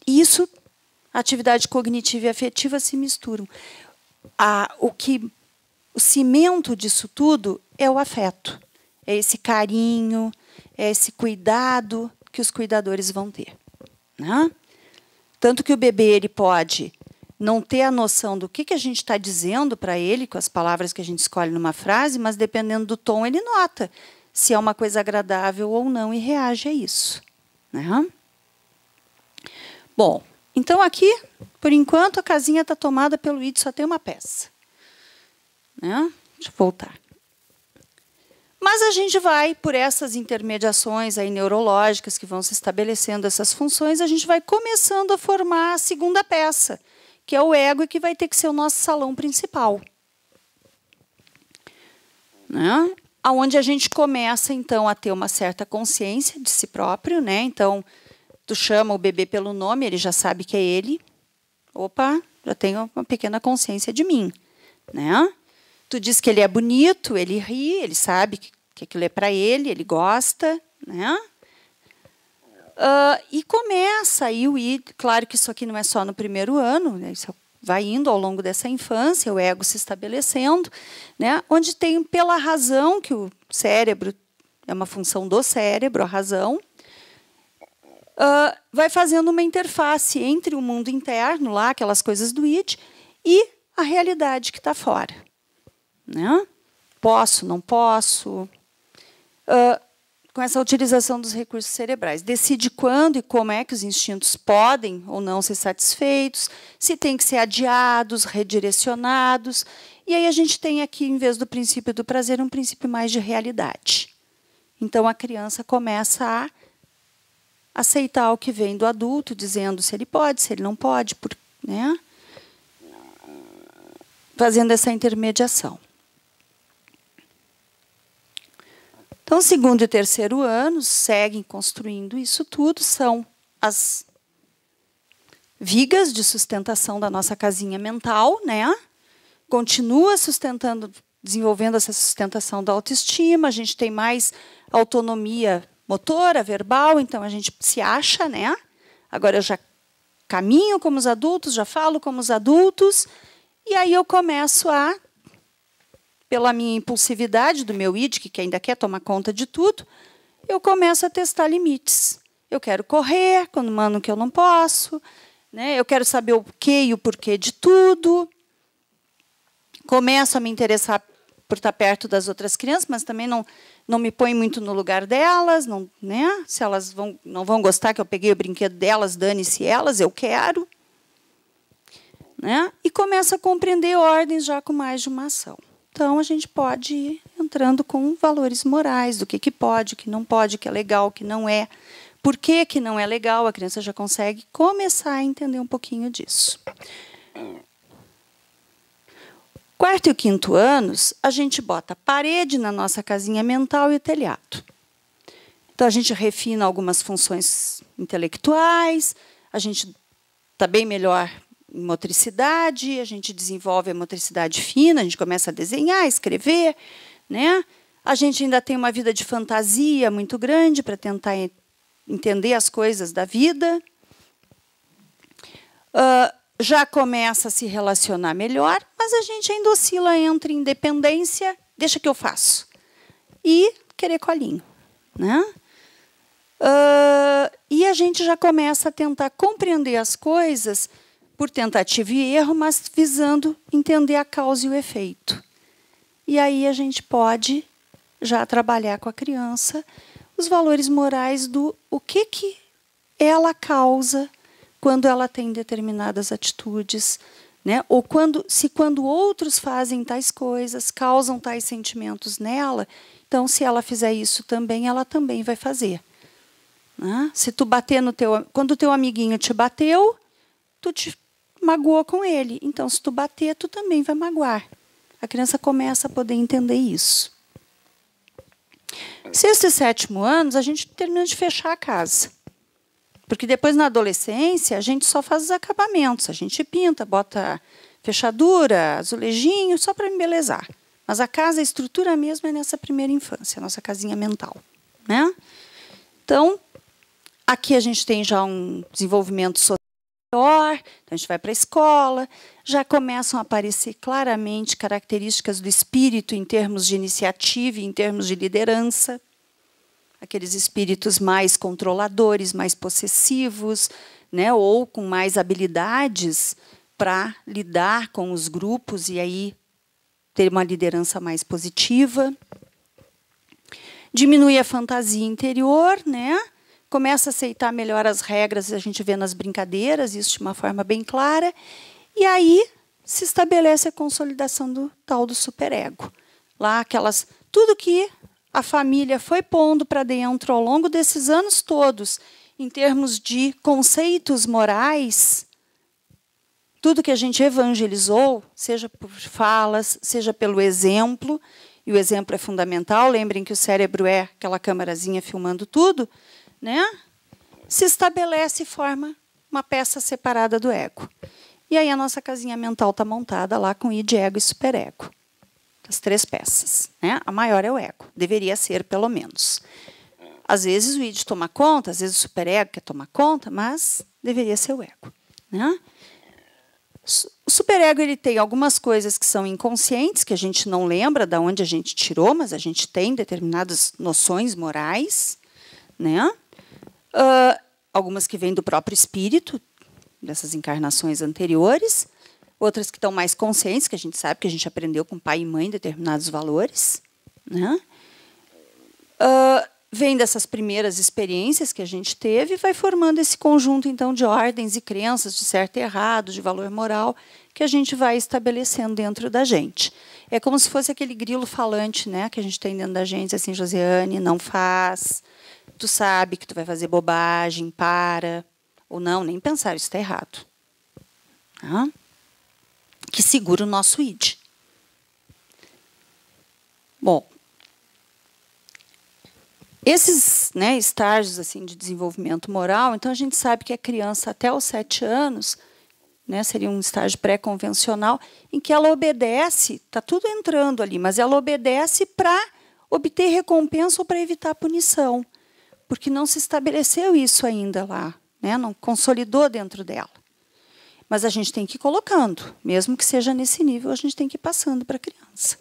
Isso, atividade cognitiva e afetiva se misturam. O cimento disso tudo é o afeto. É esse carinho, é esse cuidado que os cuidadores vão ter. Né? Tanto que o bebê ele pode não ter a noção do que a gente está dizendo para ele, com as palavras que a gente escolhe numa frase, mas dependendo do tom, ele nota se é uma coisa agradável ou não e reage a isso. Né? Bom, então aqui, por enquanto, a casinha está tomada pelo id, só tem uma peça. Né? Deixa eu voltar. Mas a gente vai, por essas intermediações aí neurológicas que vão se estabelecendo essas funções, a gente vai começando a formar a segunda peça, que é o ego e que vai ter que ser o nosso salão principal. Né? Onde a gente começa, então, a ter uma certa consciência de si próprio. Né? Então, tu chama o bebê pelo nome, ele já sabe que é ele. Opa, já tenho uma pequena consciência de mim. Né? Tu diz que ele é bonito, ele ri, ele sabe que aquilo é para ele, ele gosta. Né? E começa aí o id. Claro que isso aqui não é só no primeiro ano, né? Isso vai indo ao longo dessa infância, o ego se estabelecendo, né? Onde tem, pela razão, que o cérebro é uma função do cérebro, a razão, vai fazendo uma interface entre o mundo interno, lá, aquelas coisas do id, e a realidade que está fora. Né? Posso, não posso. Com essa utilização dos recursos cerebrais. Decide quando e como é que os instintos podem ou não ser satisfeitos, se tem que ser adiados, redirecionados. E aí a gente tem aqui, em vez do princípio do prazer, um princípio mais de realidade. Então, a criança começa a aceitar o que vem do adulto, dizendo se ele pode, se ele não pode, né? Fazendo essa intermediação. Então, segundo e terceiro anos seguem construindo isso tudo, são as vigas de sustentação da nossa casinha mental, né? Continua sustentando, desenvolvendo essa sustentação da autoestima, a gente tem mais autonomia motora, verbal, então a gente se acha, né? Agora eu já caminho como os adultos, já falo como os adultos, e aí eu começo a, pela minha impulsividade do meu id, que ainda quer tomar conta de tudo, eu começo a testar limites. Eu quero correr quando mandam que eu não posso, né? Eu quero saber o que e o porquê de tudo. Começo a me interessar por estar perto das outras crianças, mas também não me põe muito no lugar delas, não, né? Se elas não vão gostar que eu peguei o brinquedo delas, dane-se elas, eu quero. Né? E começo a compreender ordens já com mais de uma ação. Então, a gente pode ir entrando com valores morais, do que pode, o que não pode, o que é legal, o que não é. Por que não é legal? A criança já consegue começar a entender um pouquinho disso. Quarto e quinto anos, a gente bota a parede na nossa casinha mental e o telhado. Então, a gente refina algumas funções intelectuais, a gente está bem melhor em motricidade, a gente desenvolve a motricidade fina, a gente começa a desenhar, escrever, né? A gente ainda tem uma vida de fantasia muito grande para tentar entender as coisas da vida. Já começa a se relacionar melhor, mas a gente ainda oscila entre independência, deixa que eu faço, e querer colinho. Né? E a gente já começa a tentar compreender as coisas por tentativa e erro, mas visando entender a causa e o efeito. E aí a gente pode já trabalhar com a criança os valores morais do o que ela causa quando ela tem determinadas atitudes, né? Ou quando outros fazem tais coisas, causam tais sentimentos nela, então se ela fizer isso também, ela também vai fazer. Né? Se tu bater quando o teu amiguinho te bateu, tu te magoou com ele. Então, se tu bater, tu também vai magoar. A criança começa a poder entender isso. Sexto e sétimo anos, a gente termina de fechar a casa. Porque depois, na adolescência, a gente só faz os acabamentos. A gente pinta, bota fechadura, azulejinho, só para embelezar. Mas a casa, a estrutura mesmo é nessa primeira infância, a nossa casinha mental. Né? Então, aqui a gente tem já um desenvolvimento social maior, então a gente vai para a escola, já começam a aparecer claramente características do espírito em termos de iniciativa e em termos de liderança. Aqueles espíritos mais controladores, mais possessivos, né, ou com mais habilidades para lidar com os grupos e aí ter uma liderança mais positiva. Diminui a fantasia interior, né? Começa a aceitar melhor as regras, a gente vê nas brincadeiras, isso de uma forma bem clara. E aí se estabelece a consolidação do tal do superego. Lá tudo que a família foi pondo para dentro ao longo desses anos todos, em termos de conceitos morais, tudo que a gente evangelizou, seja por falas, seja pelo exemplo, e o exemplo é fundamental, lembrem que o cérebro é aquela câmarazinha filmando tudo, né? Se estabelece e forma uma peça separada do ego. E aí a nossa casinha mental está montada lá com id, ego e superego. As 3 peças. Né? A maior é o ego. Deveria ser, pelo menos. Às vezes o id toma conta, às vezes o superego quer tomar conta, mas deveria ser o ego. Né? O superego ele tem algumas coisas que são inconscientes, que a gente não lembra de onde a gente tirou, mas a gente tem determinadas noções morais. Né? Algumas que vêm do próprio espírito, dessas encarnações anteriores, outras que estão mais conscientes, que a gente sabe que a gente aprendeu com pai e mãe determinados valores. Né? Vem dessas primeiras experiências que a gente teve e vai formando esse conjunto, então, de ordens e crenças, de certo e errado, de valor moral, que a gente vai estabelecendo dentro da gente. É como se fosse aquele grilo falante, né, que a gente tem dentro da gente, assim, Josiane, não faz, tu sabe que tu vai fazer bobagem, para, ou não, nem pensar, isso está errado. Tá? Que segura o nosso id. Bom, esses, né, estágios assim, de desenvolvimento moral, então a gente sabe que a criança até os 7 anos, né, seria um estágio pré-convencional, em que ela obedece, está tudo entrando ali, mas ela obedece para obter recompensa ou para evitar punição, porque não se estabeleceu isso ainda lá, né, não consolidou dentro dela. Mas a gente tem que ir colocando, mesmo que seja nesse nível, a gente tem que ir passando para a criança.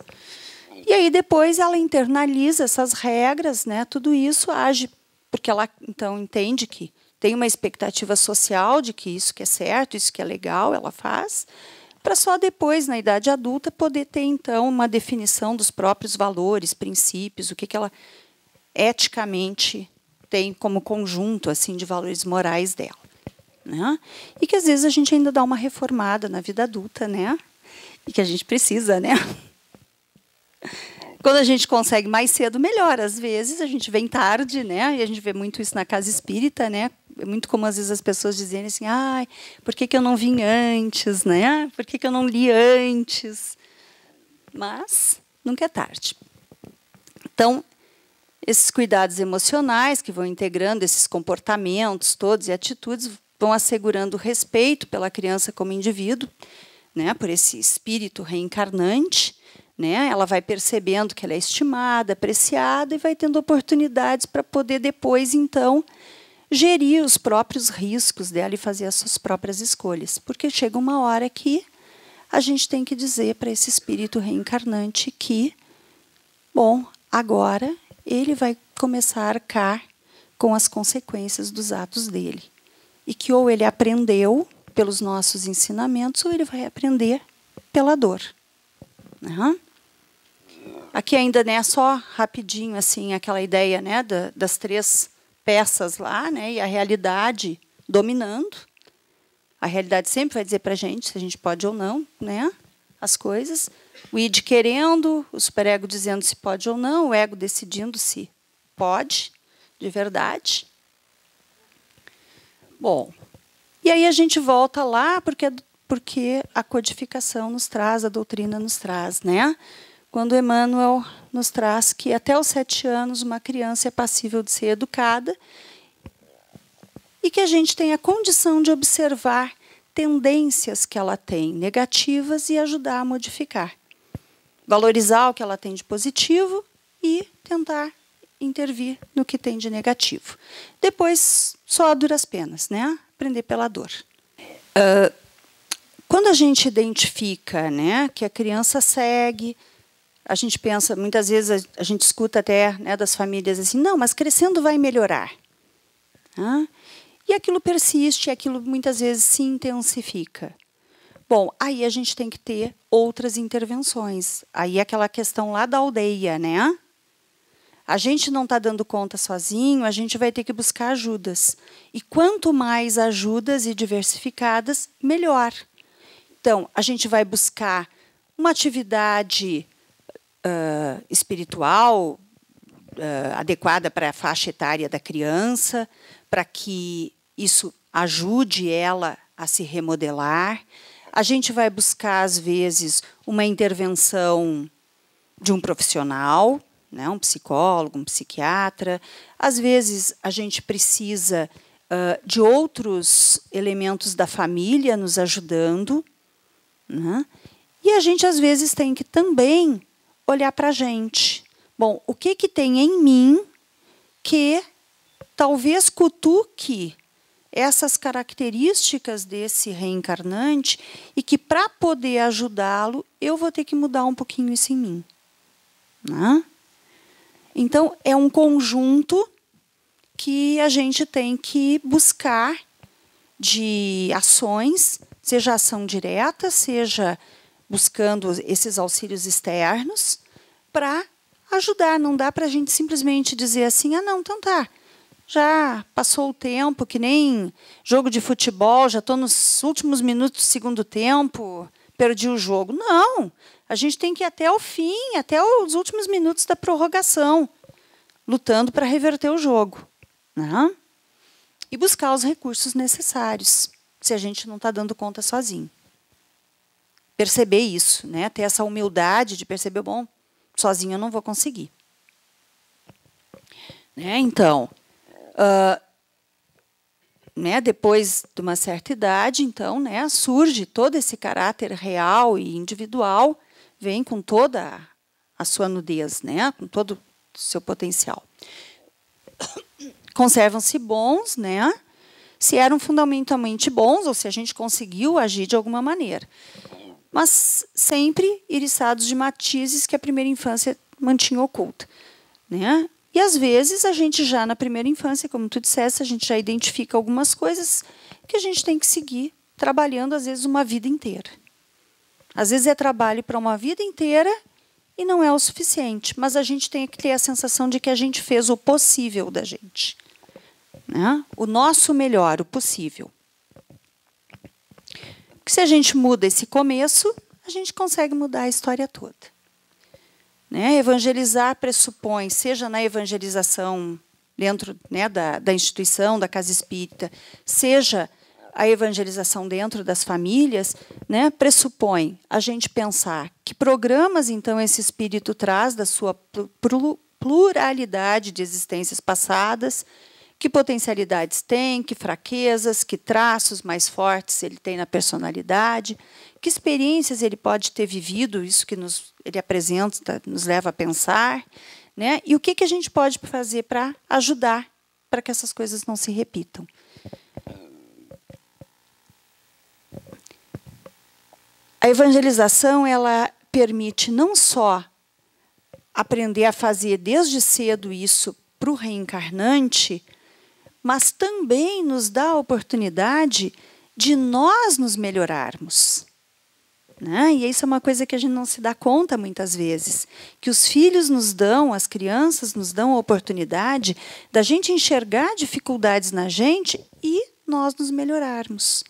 E aí depois ela internaliza essas regras, né, tudo isso age, porque ela então entende que tem uma expectativa social de que isso que é certo, isso que é legal, ela faz, para só depois, na idade adulta, poder ter então uma definição dos próprios valores, princípios, o que ela eticamente tem como conjunto assim de valores morais dela. Né? E que às vezes a gente ainda dá uma reformada na vida adulta, né? E que a gente precisa, né? Quando a gente consegue mais cedo, melhor. Às vezes a gente vem tarde, né? E a gente vê muito isso na casa espírita, né? É muito comum às vezes as pessoas dizerem assim: "Ai, por que eu não vim antes, né? Por que eu não li antes?" Mas nunca é tarde. Então, esses cuidados emocionais que vão integrando esses comportamentos todos e atitudes vão assegurando o respeito pela criança como indivíduo, né, por esse espírito reencarnante, né, ela vai percebendo que ela é estimada, apreciada e vai tendo oportunidades para poder depois, então, gerir os próprios riscos dela e fazer as suas próprias escolhas. Porque chega uma hora que a gente tem que dizer para esse espírito reencarnante que, bom, agora ele vai começar a arcar com as consequências dos atos dele. E que ou ele aprendeu pelos nossos ensinamentos, ou ele vai aprender pela dor. Uhum. Aqui ainda, né, só rapidinho assim, aquela ideia, né, das 3 peças lá, né, e a realidade dominando. A realidade sempre vai dizer para a gente se a gente pode ou não, né, as coisas. O id querendo, o superego dizendo se pode ou não, o ego decidindo se pode, de verdade. Bom, e aí a gente volta lá porque a codificação nos traz, a doutrina nos traz, né? Quando Emmanuel nos traz que até os 7 anos uma criança é passível de ser educada e que a gente tem a condição de observar tendências que ela tem negativas e ajudar a modificar. Valorizar o que ela tem de positivo e tentar intervir no que tem de negativo. Depois, só a duras penas, né? Aprender pela dor. Quando a gente identifica, né, que a criança segue, a gente pensa, muitas vezes a gente escuta até, né, das famílias assim, não, mas crescendo vai melhorar. E aquilo persiste, aquilo muitas vezes se intensifica. Bom, aí a gente tem que ter outras intervenções. Aí é aquela questão lá da aldeia, né? A gente não está dando conta sozinho, a gente vai ter que buscar ajudas. E quanto mais ajudas e diversificadas, melhor. Então, a gente vai buscar uma atividade espiritual, adequada para a faixa etária da criança, para que isso ajude ela a se remodelar. A gente vai buscar, às vezes, uma intervenção de um profissional, né, um psicólogo, um psiquiatra. Às vezes, a gente precisa de outros elementos da família nos ajudando, né? E a gente, às vezes, tem que também olhar para a gente. Bom, o que tem em mim que talvez cutuque essas características desse reencarnante e que, para poder ajudá-lo, eu vou ter que mudar um pouquinho isso em mim, né? Então, é um conjunto que a gente tem que buscar de ações, seja ação direta, seja buscando esses auxílios externos, para ajudar. Não dá para a gente simplesmente dizer assim, não, então tá, já passou o tempo, que nem jogo de futebol, já estou nos últimos minutos do segundo tempo, perdi o jogo. Não, a gente tem que ir até o fim, até os últimos minutos da prorrogação, lutando para reverter o jogo, né? E buscar os recursos necessários, se a gente não está dando conta sozinho. Perceber isso, né? Ter essa humildade de perceber, bom, sozinho eu não vou conseguir. Né? Então, né, depois de uma certa idade, então, né, surge todo esse caráter real e individual, vem com toda a sua nudez, né, com todo o seu potencial. Conservam-se bons, né, se eram fundamentalmente bons ou se a gente conseguiu agir de alguma maneira. Mas sempre iriçados de matizes que a primeira infância mantinha oculta, né? E, às vezes, a gente já na primeira infância, como tu disseste, a gente já identifica algumas coisas que a gente tem que seguir trabalhando, às vezes, uma vida inteira. Às vezes é trabalho para uma vida inteira e não é o suficiente, mas a gente tem que ter a sensação de que a gente fez o possível da gente, né? O nosso melhor, o possível. Porque se a gente muda esse começo, a gente consegue mudar a história toda. Né? Evangelizar pressupõe, seja na evangelização dentro, né, da instituição, da casa espírita, seja a evangelização dentro das famílias, né, pressupõe a gente pensar que programas, então, esse espírito traz da sua pluralidade de existências passadas, que potencialidades tem, que fraquezas, que traços mais fortes ele tem na personalidade, que experiências ele pode ter vivido, isso que ele apresenta, nos leva a pensar, né? E o que a gente pode fazer para ajudar para que essas coisas não se repitam. A evangelização, ela permite não só aprender a fazer desde cedo isso para o reencarnante, mas também nos dá a oportunidade de nós nos melhorarmos. Né? E isso é uma coisa que a gente não se dá conta muitas vezes, que os filhos nos dão, as crianças nos dão a oportunidade da gente enxergar dificuldades na gente e nós nos melhorarmos.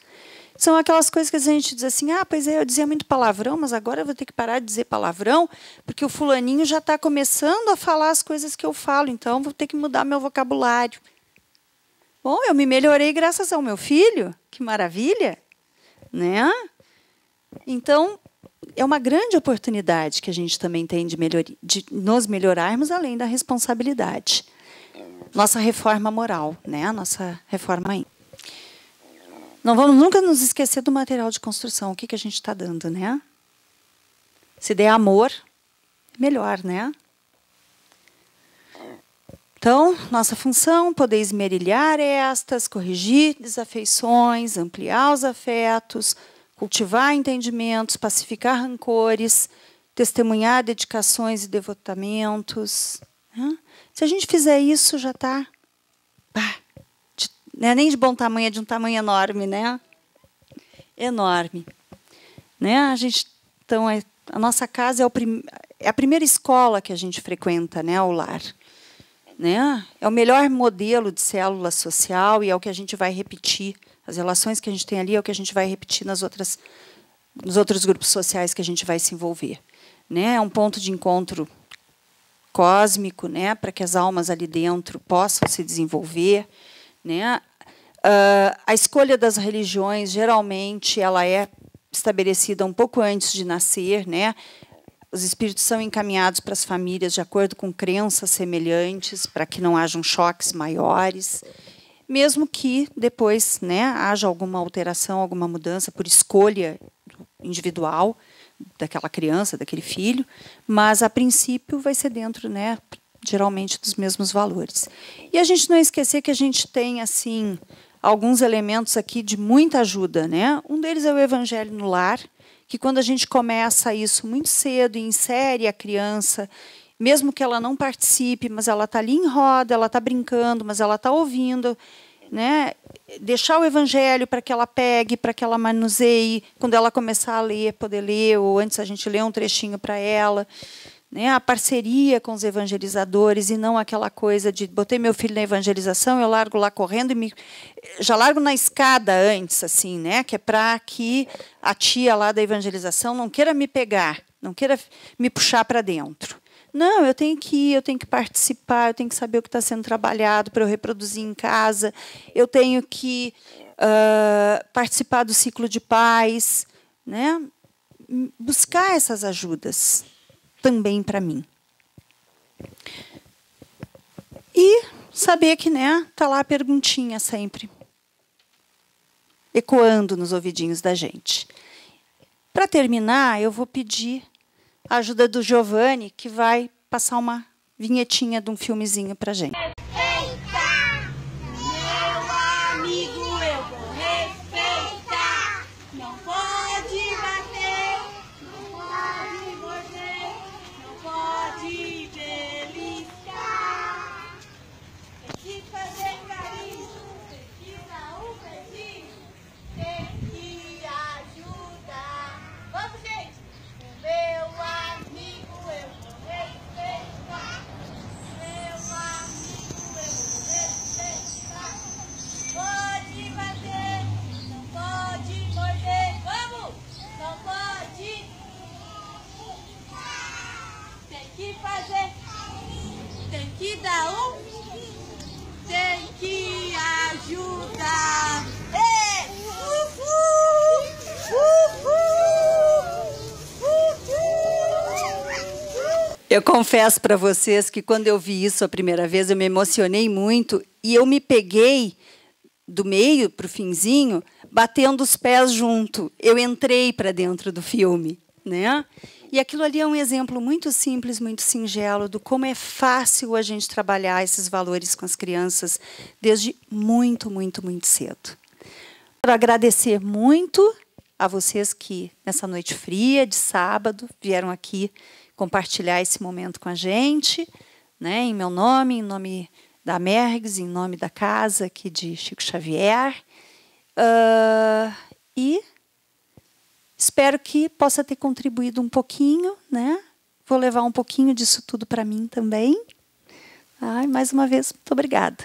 São aquelas coisas que a gente diz assim, pois é, eu dizia muito palavrão, mas agora eu vou ter que parar de dizer palavrão, porque o fulaninho já está começando a falar as coisas que eu falo, então vou ter que mudar meu vocabulário. Bom, eu me melhorei graças ao meu filho, que maravilha, né? Então, é uma grande oportunidade que a gente também tem de nos melhorarmos, além da responsabilidade. Nossa reforma moral, né? Nossa reforma íntima. Não vamos nunca nos esquecer do material de construção, o que a gente está dando, né? Se der amor, melhor, né? Então, nossa função, poder esmerilhar estas, corrigir desafeições, ampliar os afetos, cultivar entendimentos, pacificar rancores, testemunhar dedicações e devotamentos. Né? Se a gente fizer isso, já está... Não é nem de bom tamanho, é de um tamanho enorme, né? Enorme. Né? Então, a nossa casa é a primeira escola que a gente frequenta, né? O lar. Né? É o melhor modelo de célula social e é o que a gente vai repetir. As relações que a gente tem ali é o que a gente vai repetir nos outros grupos sociais que a gente vai se envolver. Né? É um ponto de encontro cósmico, né, para que as almas ali dentro possam se desenvolver, né? A escolha das religiões, geralmente, ela é estabelecida um pouco antes de nascer, né? Os espíritos são encaminhados para as famílias de acordo com crenças semelhantes, para que não hajam choques maiores, mesmo que depois, né, haja alguma alteração, alguma mudança por escolha individual daquela criança, daquele filho, mas, a princípio, vai ser dentro, né, geralmente, dos mesmos valores. E a gente não esquecer que a gente tem, assim, alguns elementos aqui de muita ajuda, né? Um deles é o Evangelho no Lar, que quando a gente começa isso muito cedo e insere a criança, mesmo que ela não participe, mas ela está ali em roda, ela está brincando, mas ela está ouvindo, né? Deixar o Evangelho para que ela pegue, para que ela manuseie, quando ela começar a ler, poder ler, ou antes a gente lê um trechinho para ela. Né, a parceria com os evangelizadores e não aquela coisa de botei meu filho na evangelização, eu largo lá correndo e já largo na escada antes, assim, né, que é para que a tia lá da evangelização não queira me pegar, não queira me puxar para dentro. Não, eu tenho que ir, eu tenho que participar, eu tenho que saber o que está sendo trabalhado para eu reproduzir em casa, eu tenho que participar do ciclo de paz, né, buscar essas ajudas também para mim. E saber que, né, tá lá a perguntinha sempre ecoando nos ouvidinhos da gente. Para terminar, eu vou pedir a ajuda do Giovanni, que vai passar uma vinhetinha de um filmezinho para a gente. Tem que dar um, tem que ajudar. Ei! Eu confesso para vocês que quando eu vi isso a primeira vez, eu me emocionei muito e eu me peguei do meio para o finzinho, batendo os pés junto. Eu entrei para dentro do filme, né? E aquilo ali é um exemplo muito simples, muito singelo, do como é fácil a gente trabalhar esses valores com as crianças desde muito, muito, muito cedo. Quero agradecer muito a vocês que, nessa noite fria de sábado, vieram aqui compartilhar esse momento com a gente, né, em meu nome, em nome da Mergs, em nome da casa aqui de Chico Xavier. E espero que possa ter contribuído um pouquinho, né? Vou levar um pouquinho disso tudo para mim também. Mais uma vez, muito obrigada.